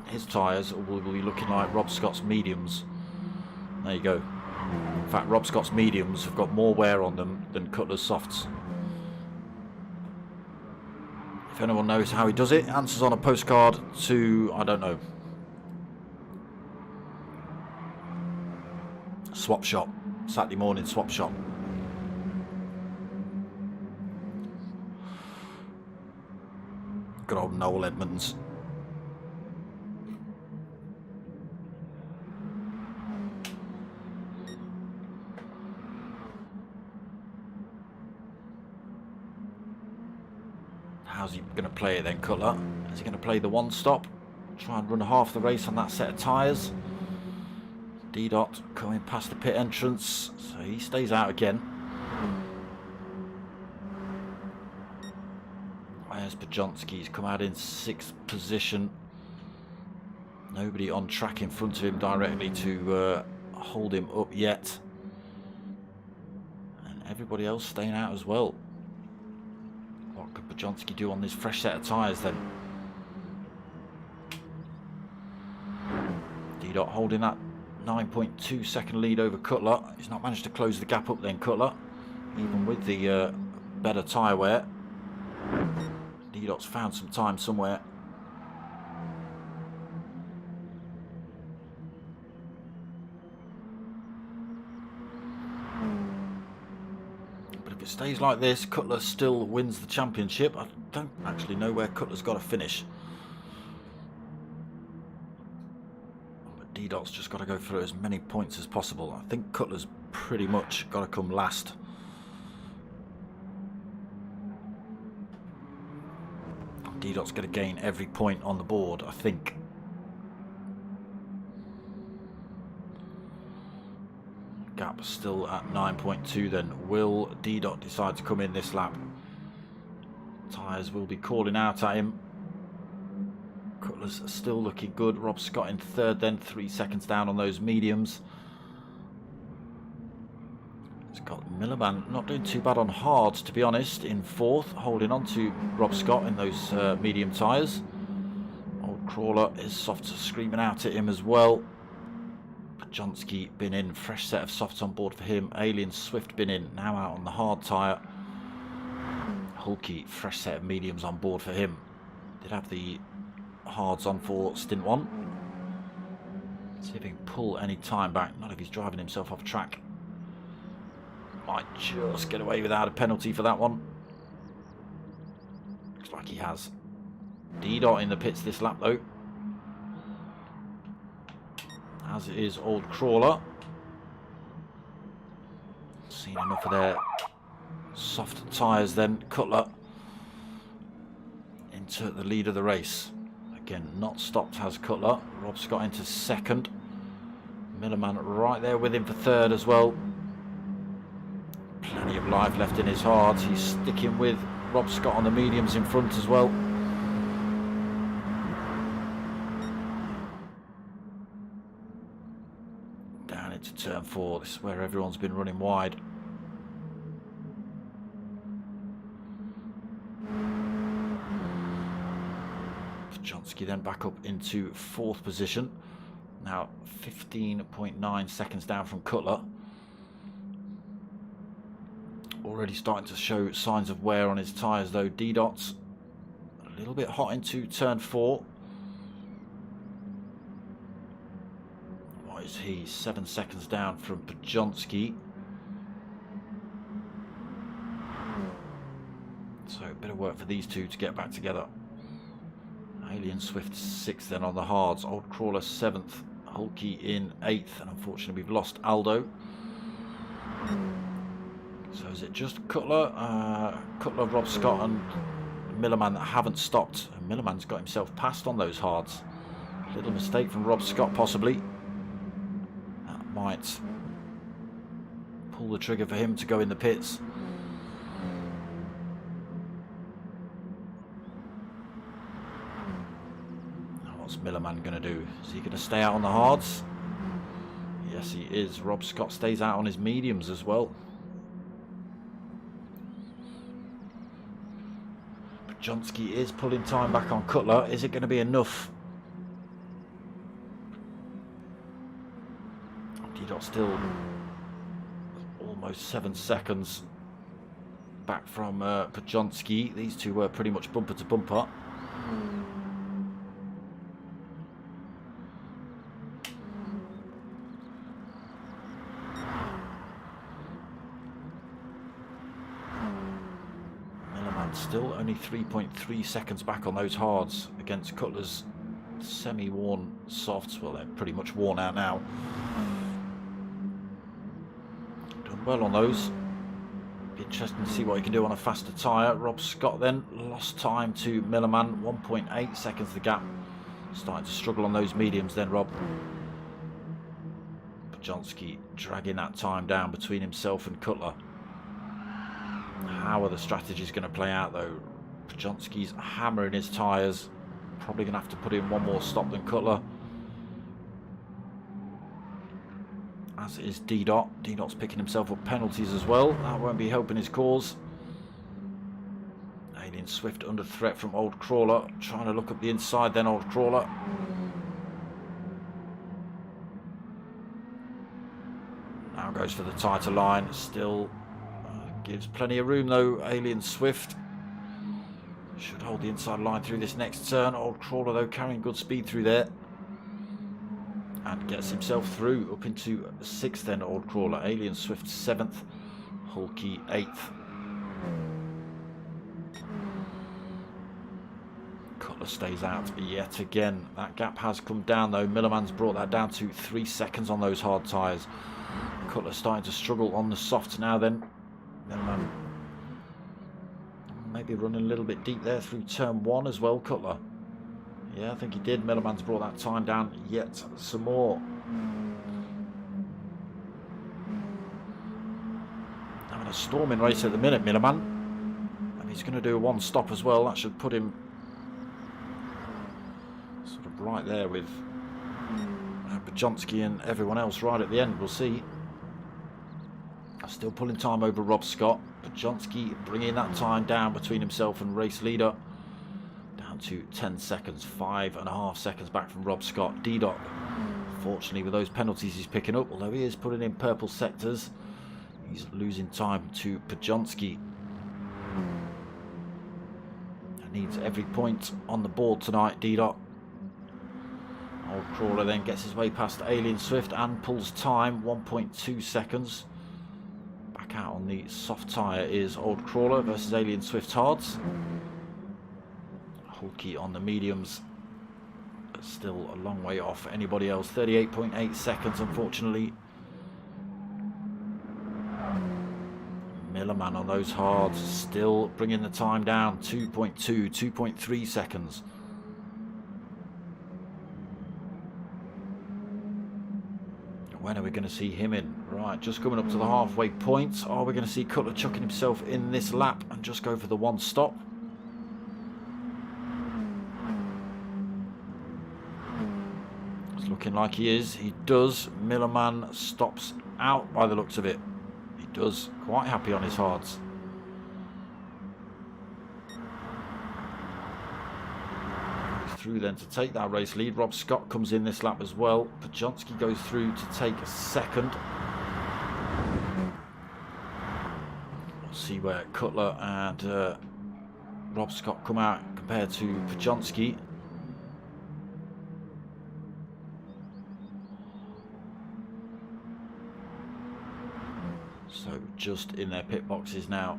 His tyres will be looking like Rob Scott's mediums. There you go. In fact, Rob Scott's mediums have got more wear on them than Cutler's softs. If anyone knows how he does it, answers on a postcard to, I don't know. Swap shop. Saturday morning swap shop. Good old Noel Edmonds. How's he going to play it then, Cutler? Is he going to play the one stop? Try and run half the race on that set of tyres. D-Dot coming past the pit entrance, so he stays out again. Where's Bajonski? He's come out in 6th position. Nobody on track in front of him directly to hold him up yet. And everybody else staying out as well. What could Bajonski do on this fresh set of tyres then? D-Dot holding that 9.2 second lead over Cutler. He's not managed to close the gap up then, Cutler. Even with the better tyre wear. D-Dot's found some time somewhere. But if it stays like this, Cutler still wins the championship. I don't actually know where Cutler's got to finish. But D-Dot's just got to go through as many points as possible. I think Cutler's pretty much got to come last. D-Dot's going to gain every point on the board, I think. Gap still at 9.2 then. Will D-Dot decide to come in this lap? Tyres will be calling out at him. Cutler's still looking good. Rob Scott in 3rd then, 3 seconds down on those mediums. It's got Millerman not doing too bad on hards, to be honest, in 4th, holding on to Rob Scott in those medium tyres. Old Crawler is soft screaming out at him as well. Bajonski been in, fresh set of softs on board for him. Alien Swift been in, now out on the hard tyre. Hulky, fresh set of mediums on board for him. Did have the hards on for stint 1. See if he can pull any time back, not if he's driving himself off track. Might just get away without a penalty for that one. Looks like he has. D-Dot in the pits this lap though. As it is Old Crawler. Seen enough of their soft tyres then. Cutler into the lead of the race. Again, not stopped has Cutler. Rob Scott into 2nd. Millerman right there with him for 3rd as well. Plenty of life left in his hards. He's sticking with Rob Scott on the mediums in front as well. Down into turn 4. This is where everyone's been running wide. Bajonski then back up into 4th position. Now 15.9 seconds down from Cutler. Already starting to show signs of wear on his tyres though. D-Dot's a little bit hot into turn 4. What is he? 7 seconds down from Bajonski. So a bit of work for these two to get back together. Alien Swift 6th then on the hards. Old Crawler 7th. Hulky in 8th. And unfortunately we've lost Aldo. So is it just Cutler, Rob Scott and Millerman that haven't stopped? And Millerman's got himself passed on those hards. Little mistake from Rob Scott possibly. That might pull the trigger for him to go in the pits. Millerman going to do? Is he going to stay out on the hards? Yes, he is. Rob Scott stays out on his mediums as well. Pajonsky is pulling time back on Cutler. Is it going to be enough? Didot still almost 7 seconds back from Pajonsky. These two were pretty much bumper to bumper. Still only 3.3 seconds back on those hards against Cutler's semi-worn softs. Well, they're pretty much worn out now. Done well on those. Be interesting to see what he can do on a faster tyre. Rob Scott then lost time to Millerman. 1.8 seconds the gap. Starting to struggle on those mediums then, Rob. Pajonsky dragging that time down between himself and Cutler. How are the strategies going to play out though? Pajonsky's hammering his tyres. Probably going to have to put in one more stop than Cutler. As is Didot. Didot's picking himself up penalties as well. That won't be helping his cause. Alien Swift under threat from Old Crawler. Trying to look up the inside then, Old Crawler. Now goes for the tighter line. Still gives plenty of room though, Alien Swift. Should hold the inside line through this next turn. Old Crawler though carrying good speed through there. And gets himself through up into 6th then, Old Crawler. Alien Swift 7th. Hulky 8th. Cutler stays out yet again. That gap has come down though. Millerman's brought that down to 3 seconds on those hard tyres. Cutler starting to struggle on the softs now then. Millerman maybe running a little bit deep there through turn 1 as well, Cutler. Yeah, I think he did. Millerman's brought that time down yet some more. Having a storming race at the minute, Millerman. And he's going to do a 1 stop as well. That should put him sort of right there with Pajonsky and everyone else right at the end. We'll see. Still pulling time over Rob Scott. Pajonsky bringing that time down between himself and race leader. Down to 10 seconds. 5.5 seconds back from Rob Scott. Didot, fortunately with those penalties he's picking up, although he is putting in purple sectors, he's losing time to Pajonsky. Needs every point on the board tonight, Didot. Old Crawler then gets his way past Alien Swift and pulls time. 1.2 seconds. Out on the soft tyre is Old Crawler versus Alien Swift hards. Hulky on the mediums, but still a long way off anybody else. 38.8 seconds unfortunately. Millerman on those hards still bringing the time down. 2.3 seconds. When are we going to see him in? Right, just coming up to the halfway point. Are we going to see Cutler chucking himself in this lap and just go for the 1 stop? It's looking like he is. He does. Millerman stops out by the looks of it. He does. Quite happy on his hards. Through then to take that race lead. Rob Scott comes in this lap as well. Pajonsky goes through to take a 2nd. We'll see where Cutler and Rob Scott come out compared to Pajonsky. So just in their pit boxes now.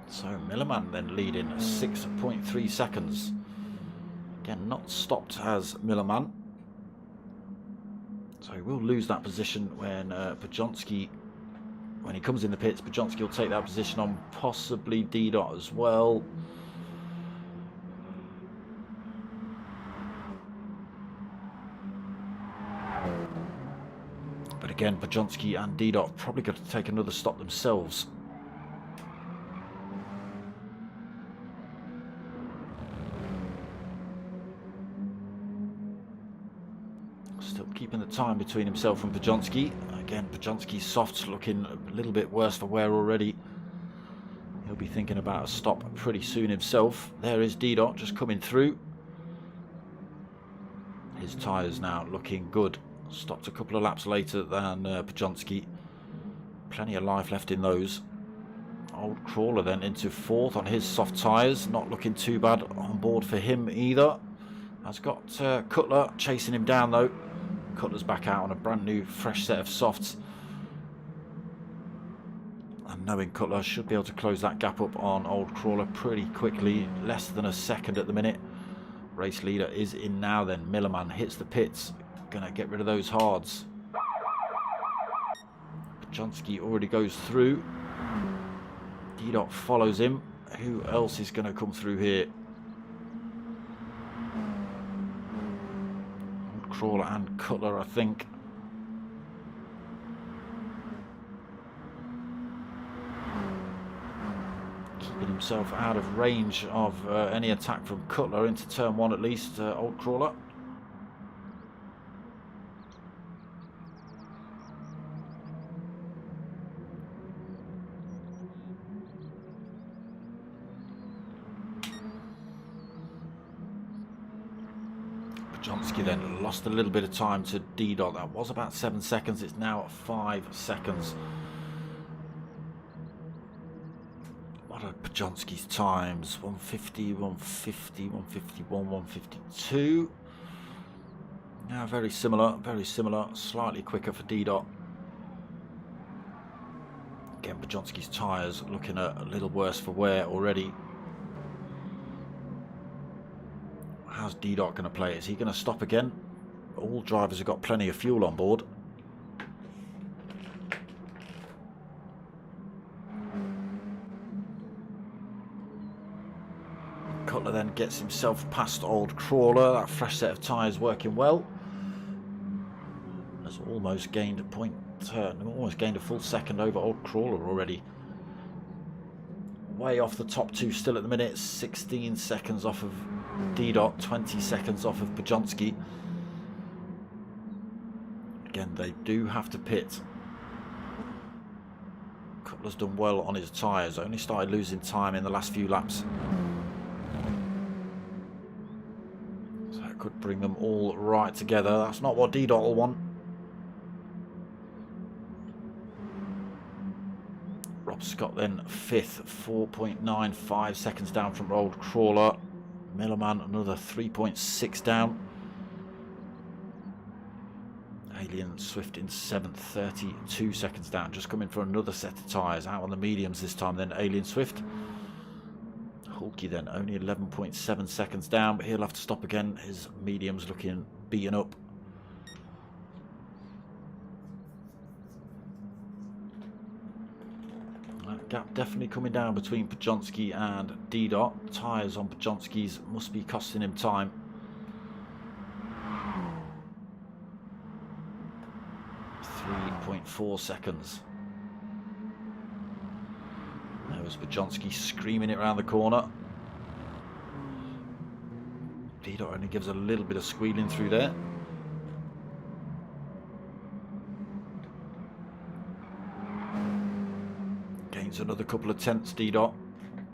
So Millerman then leading 6.3 seconds. Again, not stopped as Millerman. So he will lose that position when Pajonsky, when he comes in the pits, Pajonsky will take that position on possibly Didot as well. But again, Pajonsky and Didot probably got to take another stop themselves. Still keeping the time between himself and Pajonski. Again, Pajonski's softs looking a little bit worse for wear already. He'll be thinking about a stop pretty soon himself. There is D-Dot just coming through. His tyres now looking good. Stopped a couple of laps later than Pajonski. Plenty of life left in those. Old Crawler then into fourth on his soft tyres. Not looking too bad on board for him either. Has got Cutler chasing him down though. Cutler's back out on a brand new fresh set of softs. And knowing Cutler should be able to close that gap up on Old Crawler pretty quickly. Less than a second at the minute. Race leader is in now then. Millerman hits the pits. Gonna get rid of those hards. Pajonski already goes through. D-Dot follows him. Who else is going to come through here? Old Crawler and Cutler, I think. Keeping himself out of range of any attack from Cutler into turn one at least, Old Crawler. Pajonski then lost a little bit of time to D-Dot. That was about 7 seconds. It's now at 5 seconds. What are Pajonski's times? 150, 150, 151, 152. Yeah, very similar, very similar. Slightly quicker for D-Dot. Again, Pajonski's tyres looking a little worse for wear already. How's D-Dot going to play? Is he going to stop again? All drivers have got plenty of fuel on board. Cutler then gets himself past Old Crawler. That fresh set of tyres working well. Has almost gained a point, almost gained a full second over Old Crawler already. Way off the top two still at the minute. 16 seconds off of D-Dot, 20 seconds off of Pajonski. Again, they do have to pit. Cutler's done well on his tyres. Only started losing time in the last few laps. So it could bring them all right together. That's not what D-Dot will want. Rob Scott then fifth, 4.95 seconds down from Old Crawler. Millerman another 3.6 down. Alien Swift in 7th, 32 seconds down. Just coming for another set of tyres. Out on the mediums this time then, Alien Swift. Hulky then only 11.7 seconds down, but he'll have to stop again. His mediums looking beaten up. That gap definitely coming down between Pajonski and D-Dot. Tyres on Pajonski's must be costing him time. .4 seconds. There was Pajonski screaming it around the corner. D-Dot only gives a little bit of squealing through there. Gains another couple of tenths, D-Dot.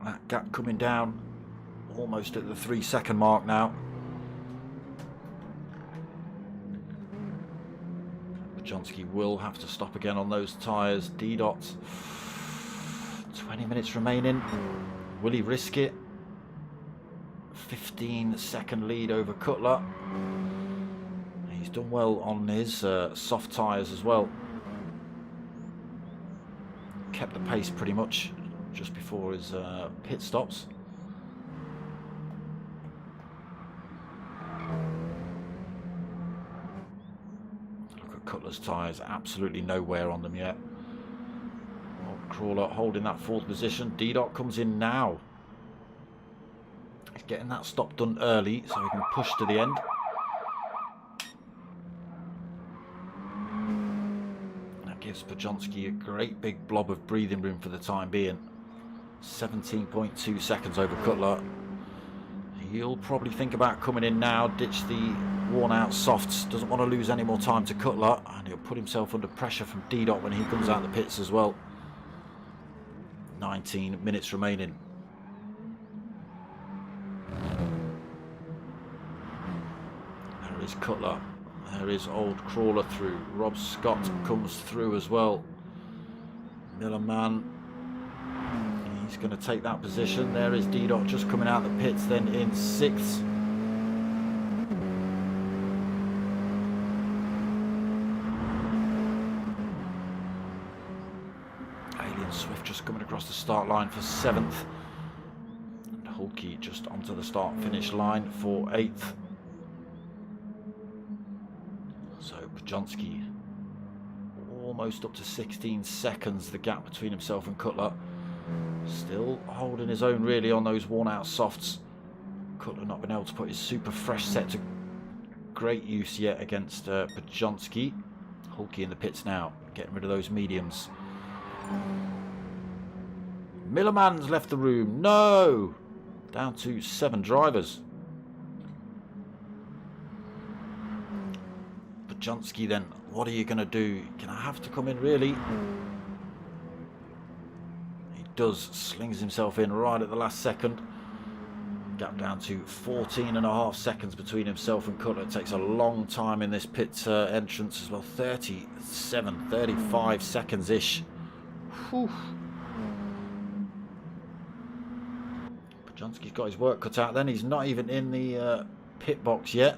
That gap coming down almost at the 3 second mark now. Pajonski will have to stop again on those tyres. D-Dot, 20 minutes remaining. Will he risk it? 15-second lead over Cutler. He's done well on his soft tyres as well. Kept the pace pretty much just before his pit stops. Cutler's tyres, absolutely no wear on them yet. Old Crawler holding that 4th position. D-Dot comes in now. He's getting that stop done early so he can push to the end. That gives Pajonski a great big blob of breathing room for the time being. 17.2 seconds over Cutler. He'll probably think about coming in now, ditch the worn-out softs. Doesn't want to lose any more time to Cutler, and he'll put himself under pressure from D-Dot when he comes out the pits as well. 19 minutes remaining. There is Cutler. There is Old Crawler through. Rob Scott comes through as well. Millerman, he's going to take that position. There is D-Dot just coming out the pits then in 6th. Alien Swift just coming across the start line for 7th. And Hulky just onto the start finish line for 8th. So Pajonsky almost up to 16 seconds, the gap between himself and Cutler. Still holding his own really on those worn out softs. Cutler not been able to put his super fresh set to great use yet against Pajonsky. Hulky in the pits now, getting rid of those mediums. Millerman's left the room. No! Down to 7 drivers. Pajonsky then, what are you going to do? Can I have to come in really? He does, slings himself in right at the last second. Gap down to 14.5 seconds between himself and Cutler. It takes a long time in this pit entrance as well. 37, 35 seconds-ish. Pajonsky's got his work cut out then. He's not even in the pit box yet.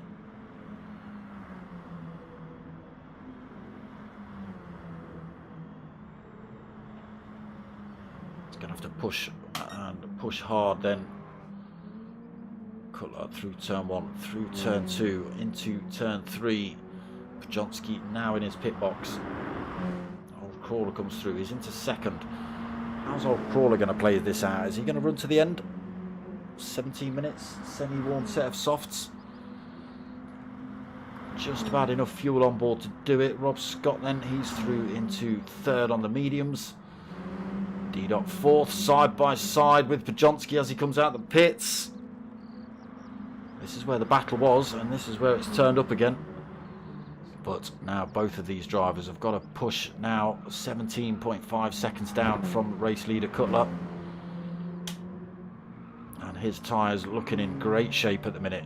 Going to have to push and push hard then. Cutler through turn 1, through turn 2, into turn 3. Pajonsky now in his pit box. Old Crawler comes through. He's into 2nd. How's Old Crawler going to play this out? Is he going to run to the end? 17 minutes, semi-worn set of softs. Just about enough fuel on board to do it. Rob Scott then, he's through into 3rd on the mediums. D-Dot 4th, side by side with Pajonsky as he comes out the pits. This is where the battle was, and this is where it's turned up again. But now both of these drivers have got to push now 17.5 seconds down from race leader Cutler. And his tyres looking in great shape at the minute.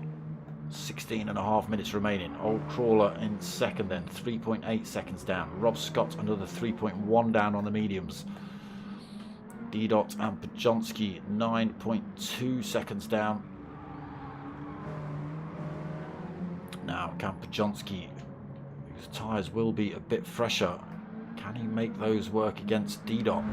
16.5 minutes remaining. Old Crawler in 2nd then, 3.8 seconds down. Rob Scott another 3.1 down on the mediums. D-Dot and Pajonsky 9.2 seconds down. Now can Pajonsky, whose tyres will be a bit fresher, can he make those work against D-Dot?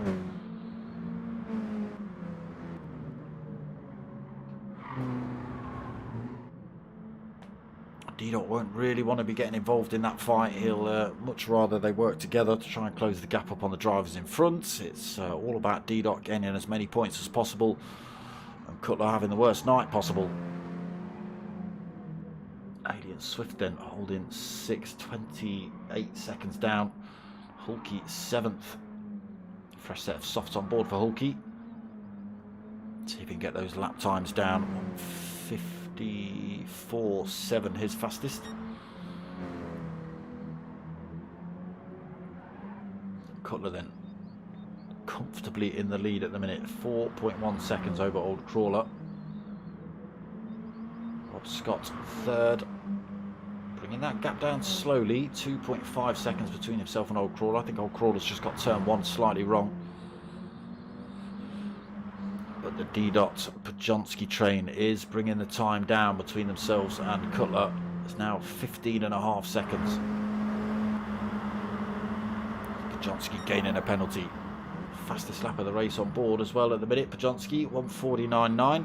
D-Dot won't really want to be getting involved in that fight. He'll much rather they work together to try and close the gap up on the drivers in front. It's all about D-Dot gaining as many points as possible and Cutler having the worst night possible. Alien Swift then holding 6th, 28 seconds down. Hulky 7th. Fresh set of softs on board for Hulky. See if he can get those lap times down. 54.7 his fastest. Cutler then comfortably in the lead at the minute, 4.1 seconds over Old Crawler. Rob Scott 3rd, bringing that gap down slowly, 2.5 seconds between himself and Old Crawler. I think Old Crawler's just got turn 1 slightly wrong. But the D-Dot Pajonsky train is bringing the time down between themselves and Cutler. It's now 15.5 seconds. Pajonsky gaining a penalty. Fastest lap of the race on board as well at the minute. Pajonsky 1:49.9.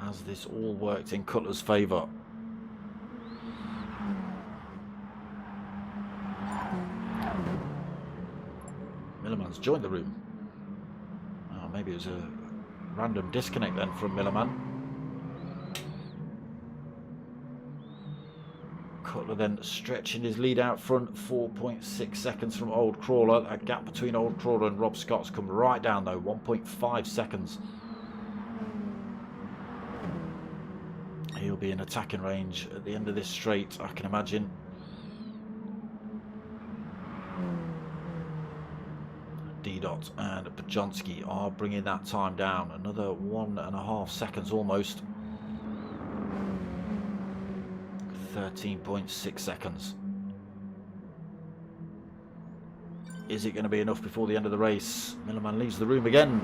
Has this all worked in Cutler's favour? Millerman's joined the room. Oh, maybe it was a random disconnect then from Millerman. Cutler then stretching his lead out front, 4.6 seconds from Old Crawler. That gap between Old Crawler and Rob Scott's come right down though, 1.5 seconds. He'll be in attacking range at the end of this straight, I can imagine. D-Dot and Pajonski are bringing that time down. Another 1.5 seconds almost. 13.6 seconds. Is it going to be enough before the end of the race? Millerman leaves the room again.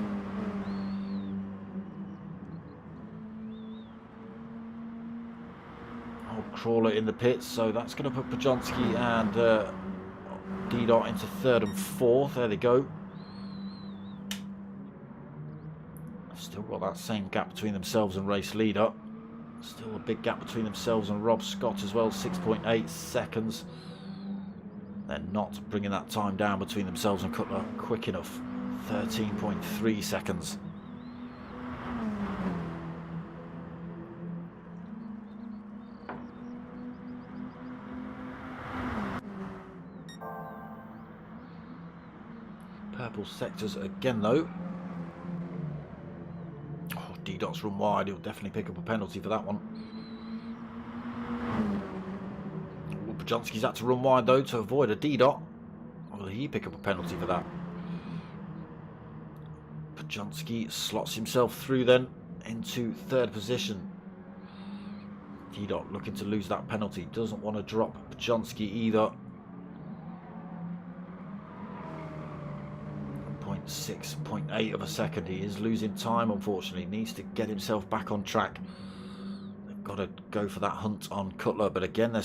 Old Crawler in the pits, so that's going to put Pajonski and D-Dot into 3rd and 4th. There they go. Still got that same gap between themselves and race leader. Still a big gap between themselves and Rob Scott as well, 6.8 seconds. They're not bringing that time down between themselves and Cutler quick enough. 13.3 seconds. Purple sectors again though. D-Dot's run wide, he'll definitely pick up a penalty for that one. Pajonski's had to run wide though to avoid a D-Dot. Will he pick up a penalty for that? Pajonski slots himself through then into 3rd position. D-Dot looking to lose that penalty, doesn't want to drop Pajonski either. 6.8 of a second. He is losing time, unfortunately. Needs to get himself back on track. They've got to go for that hunt on Cutler, but again they're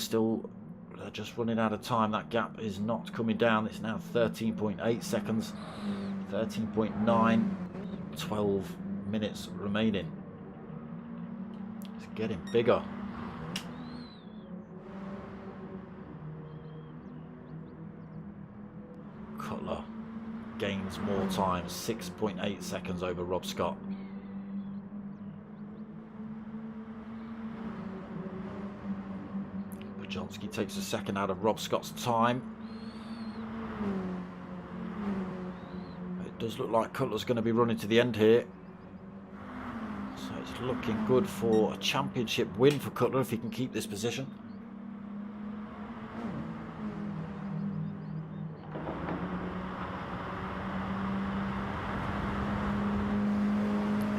just running out of time. That gap is not coming down. It's now 13.8 seconds, 13.9, 12 minutes remaining. It's getting bigger. Cutler gains more time, 6.8 seconds over Rob Scott. Pajonski takes a second out of Rob Scott's time. It does look like Cutler's going to be running to the end here. So it's looking good for a championship win for Cutler if he can keep this position.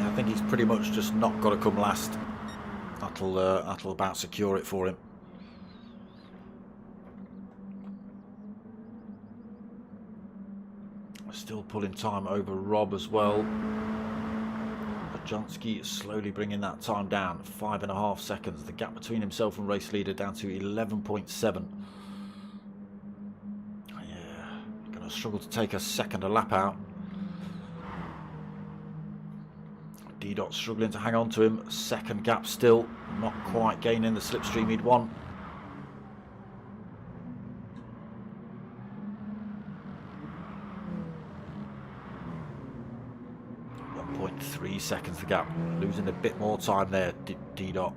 I think he's pretty much just not got to come last. That'll about secure it for him. Still pulling time over Rob as well. Pajonski is slowly bringing that time down, 5.5 seconds. The gap between himself and race leader down to 11.7. Yeah, going to struggle to take a second a lap out. D-Dot struggling to hang on to him. Second gap still, not quite gaining the slipstream he'd want. 1.3 seconds the gap, losing a bit more time there, D-Dot.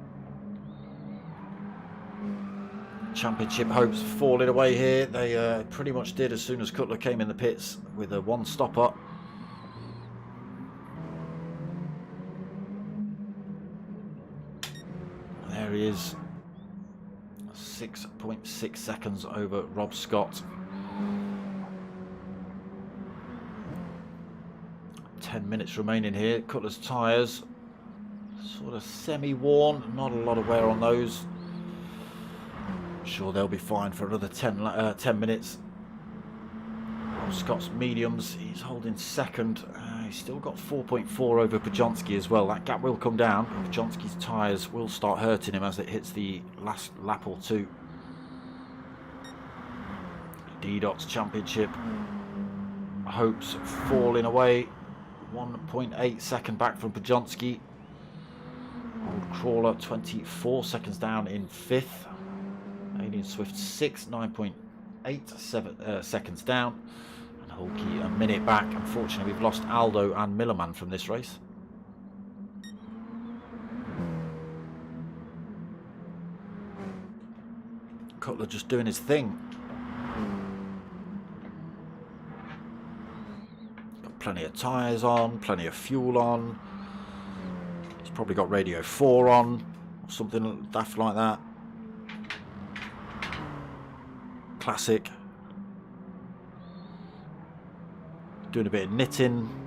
Championship hopes falling away here. They pretty much did as soon as Cutler came in the pits with a one stopper. There he is, 6.6 seconds over Rob Scott. 10 minutes remaining here. Cutler's tyres sort of semi-worn, not a lot of wear on those. I'm sure they'll be fine for another 10 minutes. Rob Scott's mediums, he's holding second. He's still got 4.4 over Pajonski as well. That gap will come down. Pajonski's tyres will start hurting him as it hits the last lap or two. D-Dot's championship hopes falling away. 1.8 second back from Pajonski. Old Crawler 24 seconds down in 5th. Alien Swift 6, 9.8 seconds down. And Hulky a minute back. Unfortunately, we've lost Aldo and Millerman from this race. Cutler just doing his thing. Got plenty of tyres on, plenty of fuel on. He's probably got Radio 4 on, or something daft like that. Classic. Doing a bit of knitting.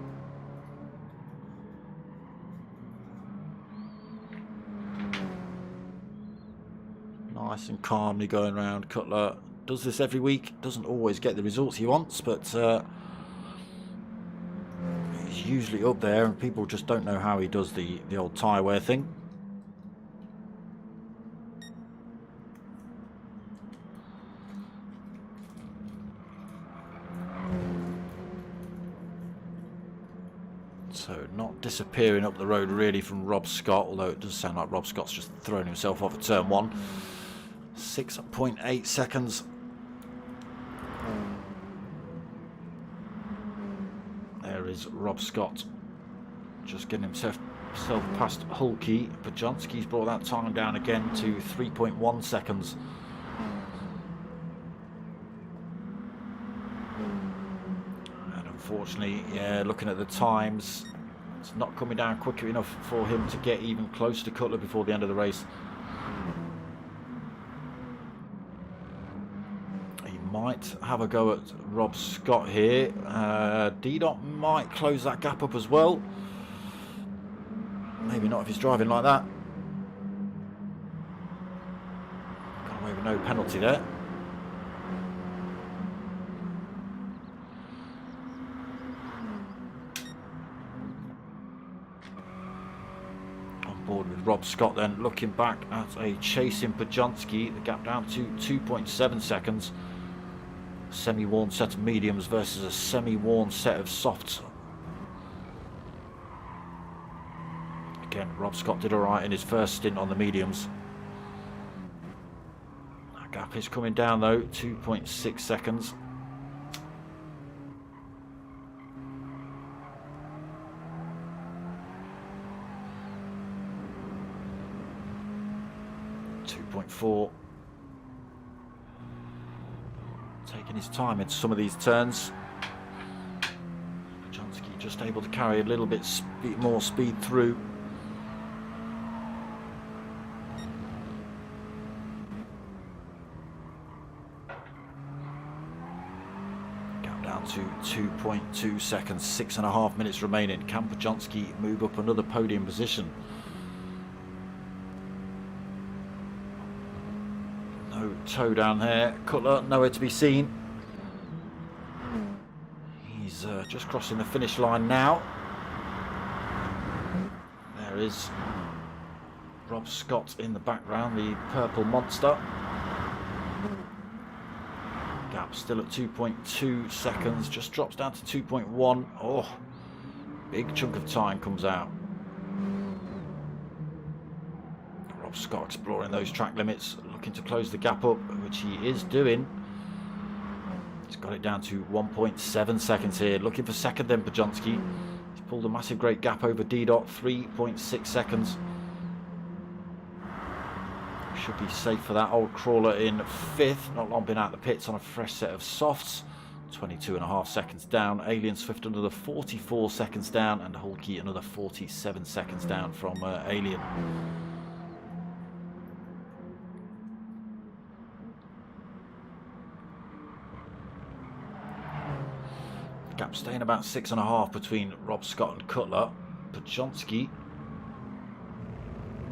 Nice and calmly going around. Cutler does this every week. Doesn't always get the results he wants, but he's usually up there, and people just don't know how he does the old tyre wear thing. So not disappearing up the road really from Rob Scott, although it does sound like Rob Scott's just thrown himself off at turn 1. 6.8 seconds. There is Rob Scott just getting himself past Hulke. Bajonski's brought that time down again to 3.1 seconds. And unfortunately, yeah, looking at the times, it's not coming down quickly enough for him to get even close to Cutler before the end of the race. He might have a go at Rob Scott here. D-Dot might close that gap up as well. Maybe not if he's driving like that. Got away with no penalty there. Board with Rob Scott then, looking back at a chasing Bajonski, the gap down to 2.7 seconds. Semi-worn set of mediums versus a semi-worn set of softs. Again, Rob Scott did alright in his first stint on the mediums. That gap is coming down though, 2.6 seconds. Taking his time into some of these turns. Bajonski just able to carry a little bit more speed through. Gap down to 2.2 seconds, 6.5 minutes remaining. Can Bajonski move up another podium position? Toe down there. Cutler nowhere to be seen. He's just crossing the finish line now. There is Rob Scott in the background, the purple monster. Gap still at 2.2 seconds, just drops down to 2.1. Oh, big chunk of time comes out. Rob Scott exploring those track limits, looking to close the gap up, which he is doing. He's got it down to 1.7 seconds here. Looking for second then Bajonski. He's pulled a massive great gap over D-Dot, 3.6 seconds. Should be safe for that. Old Crawler in 5th, not long been out the pits on a fresh set of softs. 22.5 seconds down. Alien Swift another 44 seconds down, and Hulke another 47 seconds down from Alien. Gap staying about 6.5 between Rob Scott and Cutler. Bajonski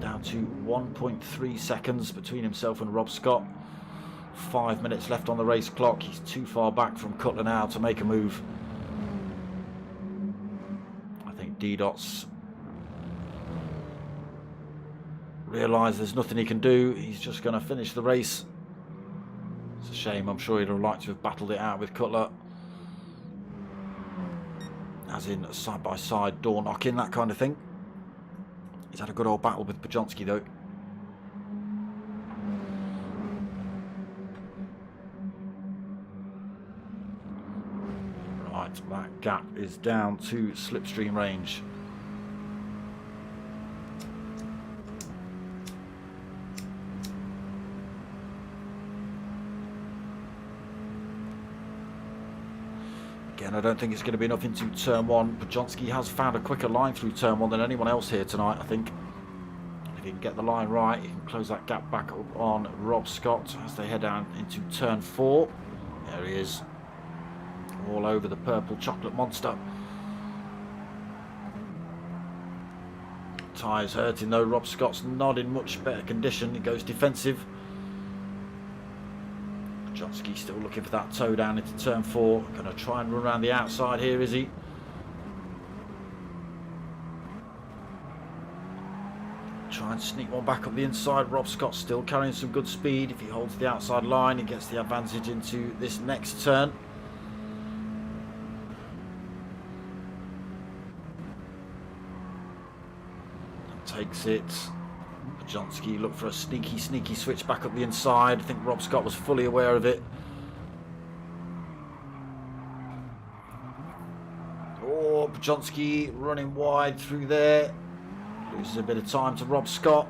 down to 1.3 seconds between himself and Rob Scott. 5 minutes left on the race clock. He's too far back from Cutler now to make a move. I think D-Dot's realised there's nothing he can do. He's just going to finish the race. It's a shame. I'm sure he'd have liked to have battled it out with Cutler. As in side-by-side, door knocking, that kind of thing. He's had a good old battle with Bajonski though. Right, that gap is down to slipstream range. Again, I don't think it's going to be enough into turn one. Podjonski has found a quicker line through turn one than anyone else here tonight, I think. If he can get the line right, he can close that gap back up on Rob Scott as they head down into turn four. There he is, all over the purple chocolate monster. Tyres hurting though. Rob Scott's not in much better condition. He goes defensive. Podjonski still looking for that toe down into turn four. Going to try and run around the outside here, is he? Try and sneak one back up the inside. Rob Scott still carrying some good speed. If he holds the outside line, he gets the advantage into this next turn. Takes it. Podjonski looked for a sneaky switch back up the inside. I think Rob Scott was fully aware of it. Oh, Podjonski running wide through there. Loses a bit of time to Rob Scott.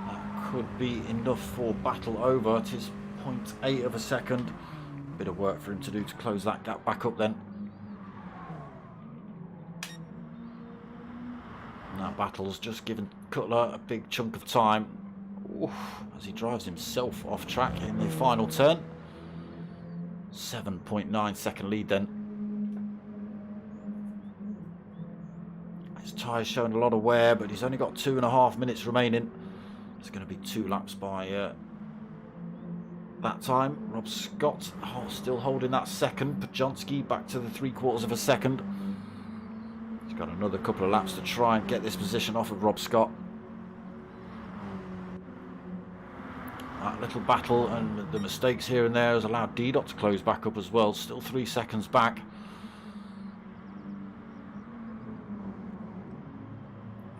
That could be enough for battle over. It is 0.8 of a second. Bit of work for him to do to close that gap back up then. That battle's just given Cutler a big chunk of time. Oof, as he drives himself off track in the final turn. 7.9 second lead then. His tyre's showing a lot of wear, but he's only got 2.5 minutes remaining. It's going to be 2 laps by that time. Rob Scott still holding that second. Podjonski back to the 3/4 of a second. He's got another couple of laps to try and get this position off of Rob Scott. That little battle and the mistakes here and there has allowed D-Dot to close back up as well. Still 3 seconds back.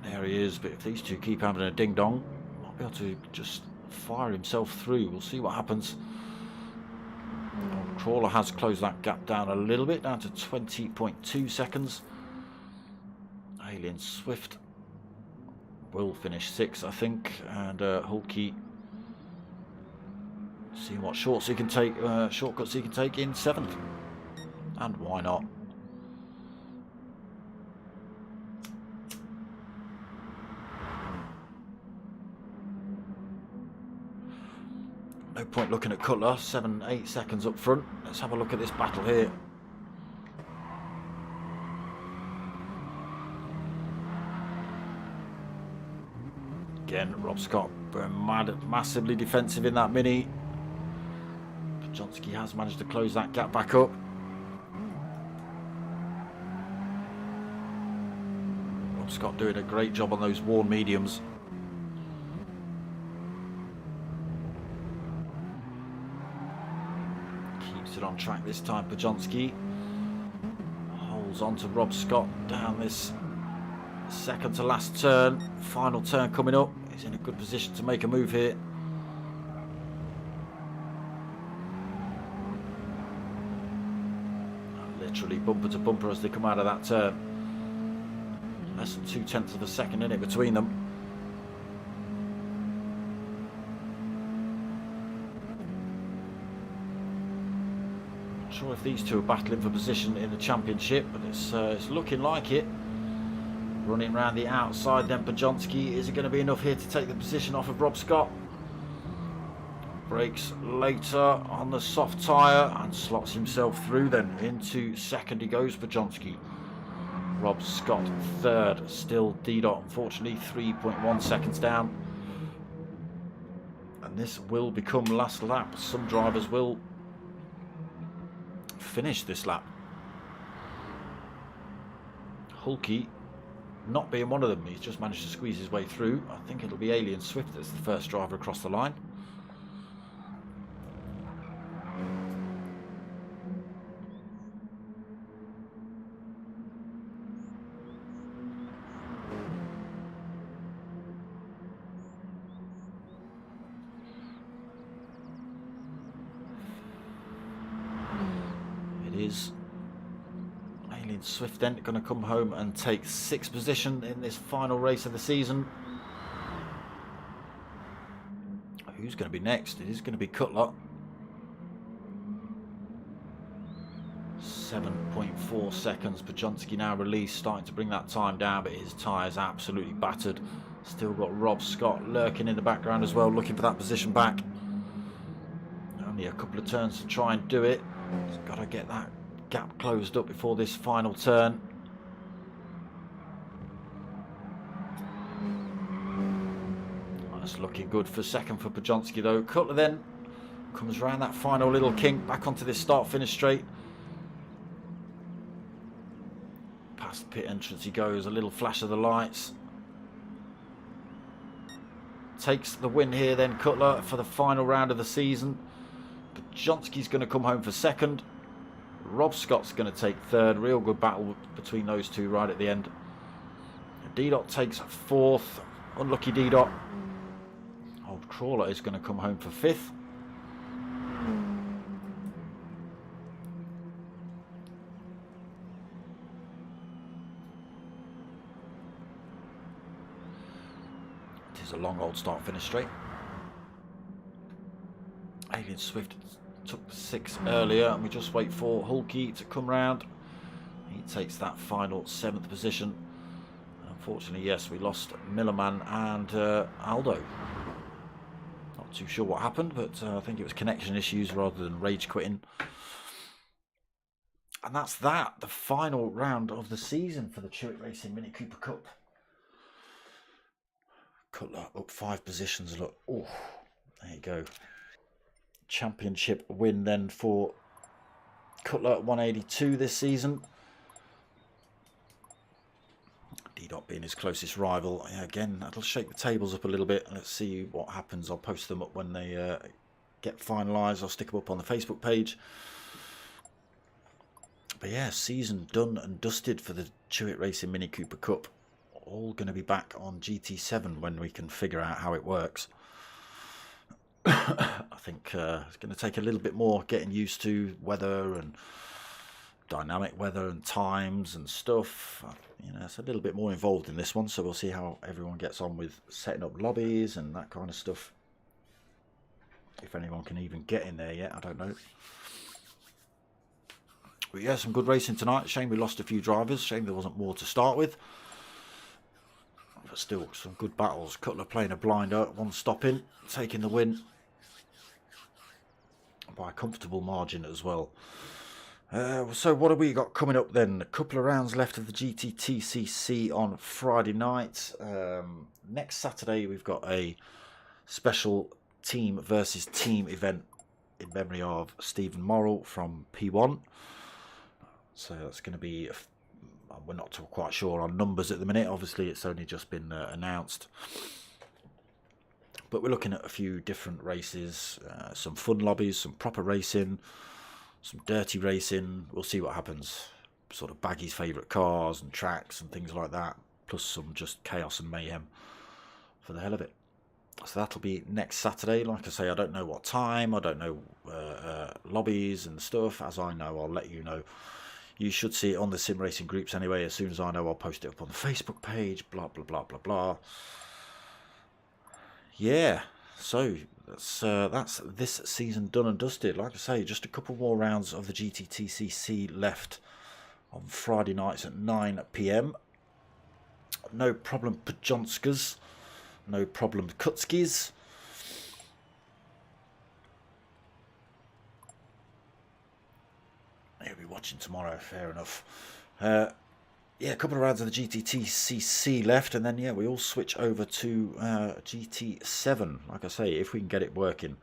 There he is, but if these two keep having a ding-dong, might be able to just fire himself through. We'll see what happens. Crawler has closed that gap down a little bit, down to 20.2 seconds. Alien Swift will finish 6th, I think, and Hulky see what shortcuts he can take in 7th, and why not? No point looking at Cutler, 7-8 seconds up front. Let's have a look at this battle here. Again, Rob Scott massively defensive in that mini. Podjonski has managed to close that gap back up. Rob Scott doing a great job on those worn mediums. Keeps it on track this time, Podjonski. Holds on to Rob Scott down this second to last turn. Final turn coming up. He's in a good position to make a move here. Literally bumper to bumper as they come out of that turn. Less than 0.2 of a second in it between them. Not sure if these two are battling for position in the championship, but it's looking like it. Running around the outside then Podjonski. Is it going to be enough here to take the position off of Rob Scott? Brakes later on the soft tyre and slots himself through then. Into second he goes, Podjonski. Rob Scott 3rd. Still D-Dot unfortunately 3.1 seconds down. And this will become last lap. Some drivers will finish this lap. Hulky not being one of them. He's just managed to squeeze his way through. I think it'll be Alien Swift that's the first driver across the line. It is Alien Swift then going to come home and take 6th position in this final race of the season. Who's going to be next? It is going to be Cutler. 7.4 seconds. Pajonski now released, starting to bring that time down, but his tyres absolutely battered. Still got Rob Scott lurking in the background as well, looking for that position back. Only a couple of turns to try and do it. He's got to get that gap closed up before this final turn. That's looking good for second for Pajonski though. Cutler then comes around that final little kink, back onto this start-finish straight. Past pit entrance he goes, a little flash of the lights. Takes the win here then, Cutler, for the final round of the season. Pajonski's going to come home for second. Rob Scott's going to take third. Real good battle between those two right at the end. D-Dot takes fourth. Unlucky D-Dot. Old Crawler is going to come home for fifth. It is a long old start finish straight. Alien Swift took 6 earlier, and we just wait for Hulky to come round. He takes that final 7th position. Unfortunately, yes, we lost Millerman and Aldo. Not too sure what happened, but I think it was connection issues rather than rage quitting. And that's that, the final round of the season for the Chewitt Racing Mini Cooper Cup. Cutler up 5 positions. Look, oh, there you go. Championship win then for Cutler at 182 this season. D-Dot being his closest rival. Yeah, again, that'll shake the tables up a little bit. Let's see what happens. I'll post them up when they get finalised. I'll stick them up on the Facebook page. But yeah, season done and dusted for the Chewitt Racing Mini Cooper Cup. All going to be back on GT7 when we can figure out how it works. I think it's going to take a little bit more getting used to weather and dynamic weather and times and stuff. You know, it's a little bit more involved in this one, so we'll see how everyone gets on with setting up lobbies and that kind of stuff. If anyone can even get in there yet, I don't know. But yeah, some good racing tonight. Shame we lost a few drivers. Shame there wasn't more to start with. But still, some good battles. Cutler playing a blinder, one stopping, taking the win by a comfortable margin as well. So what have we got coming up then? A couple of rounds left of the GTTCC on Friday night. Next Saturday we've got a special team versus team event in memory of Stephen Morrill from P1. So that's going to be, we're not quite sure on numbers at the minute. Obviously it's only just been announced. But we're looking at a few different races, some fun lobbies, some proper racing, some dirty racing. We'll see what happens. Sort of Baggy's favourite cars and tracks and things like that. Plus some just chaos and mayhem for the hell of it. So that'll be next Saturday. Like I say, I don't know what time. I don't know lobbies and stuff. As I know, I'll let you know. You should see it on the sim racing groups anyway. As soon as I know, I'll post it up on the Facebook page. Blah, blah, blah, blah, blah. Yeah, so that's this season done and dusted. Like I say, just a couple more rounds of the GTTCC left on Friday nights at 9 PM. No problem Pajonskas, no problem Kutskis. You'll be watching tomorrow, fair enough. Yeah, a couple of rounds of the GTTCC left, and then yeah, we all switch over to GT7. Like I say, if we can get it working,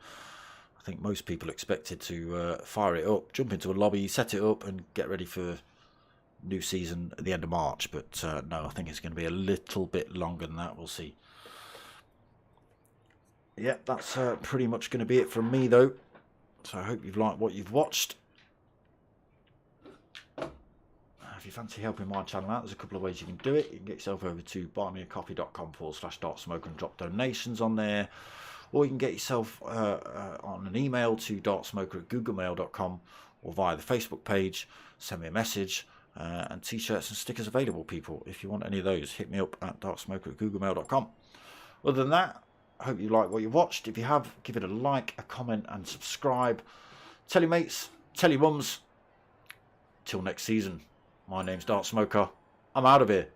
I think most people expected to fire it up, jump into a lobby, set it up, and get ready for new season at the end of March. But no, I think it's going to be a little bit longer than that. We'll see. Yeah, that's pretty much going to be it from me, though. So I hope you've liked what you've watched. If you fancy helping my channel out, there's a couple of ways you can do it. You can get yourself over to buymeacoffee.com/dartsmoke and drop donations on there. Or you can get yourself on an email to dartsmoker@googlemail.com or via the Facebook page. Send me a message and t-shirts and stickers available, people. If you want any of those, hit me up at dartsmoker@googlemail.com. Other than that, I hope you like what you watched. If you have, give it a like, a comment and subscribe. Tell your mates, tell your mums. Till next season, my name's Dark Smoker. I'm out of here.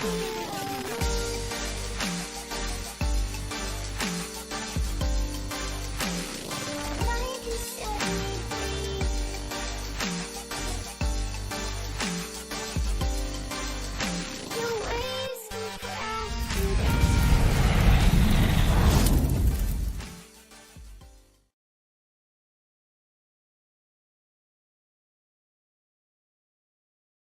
Yeah.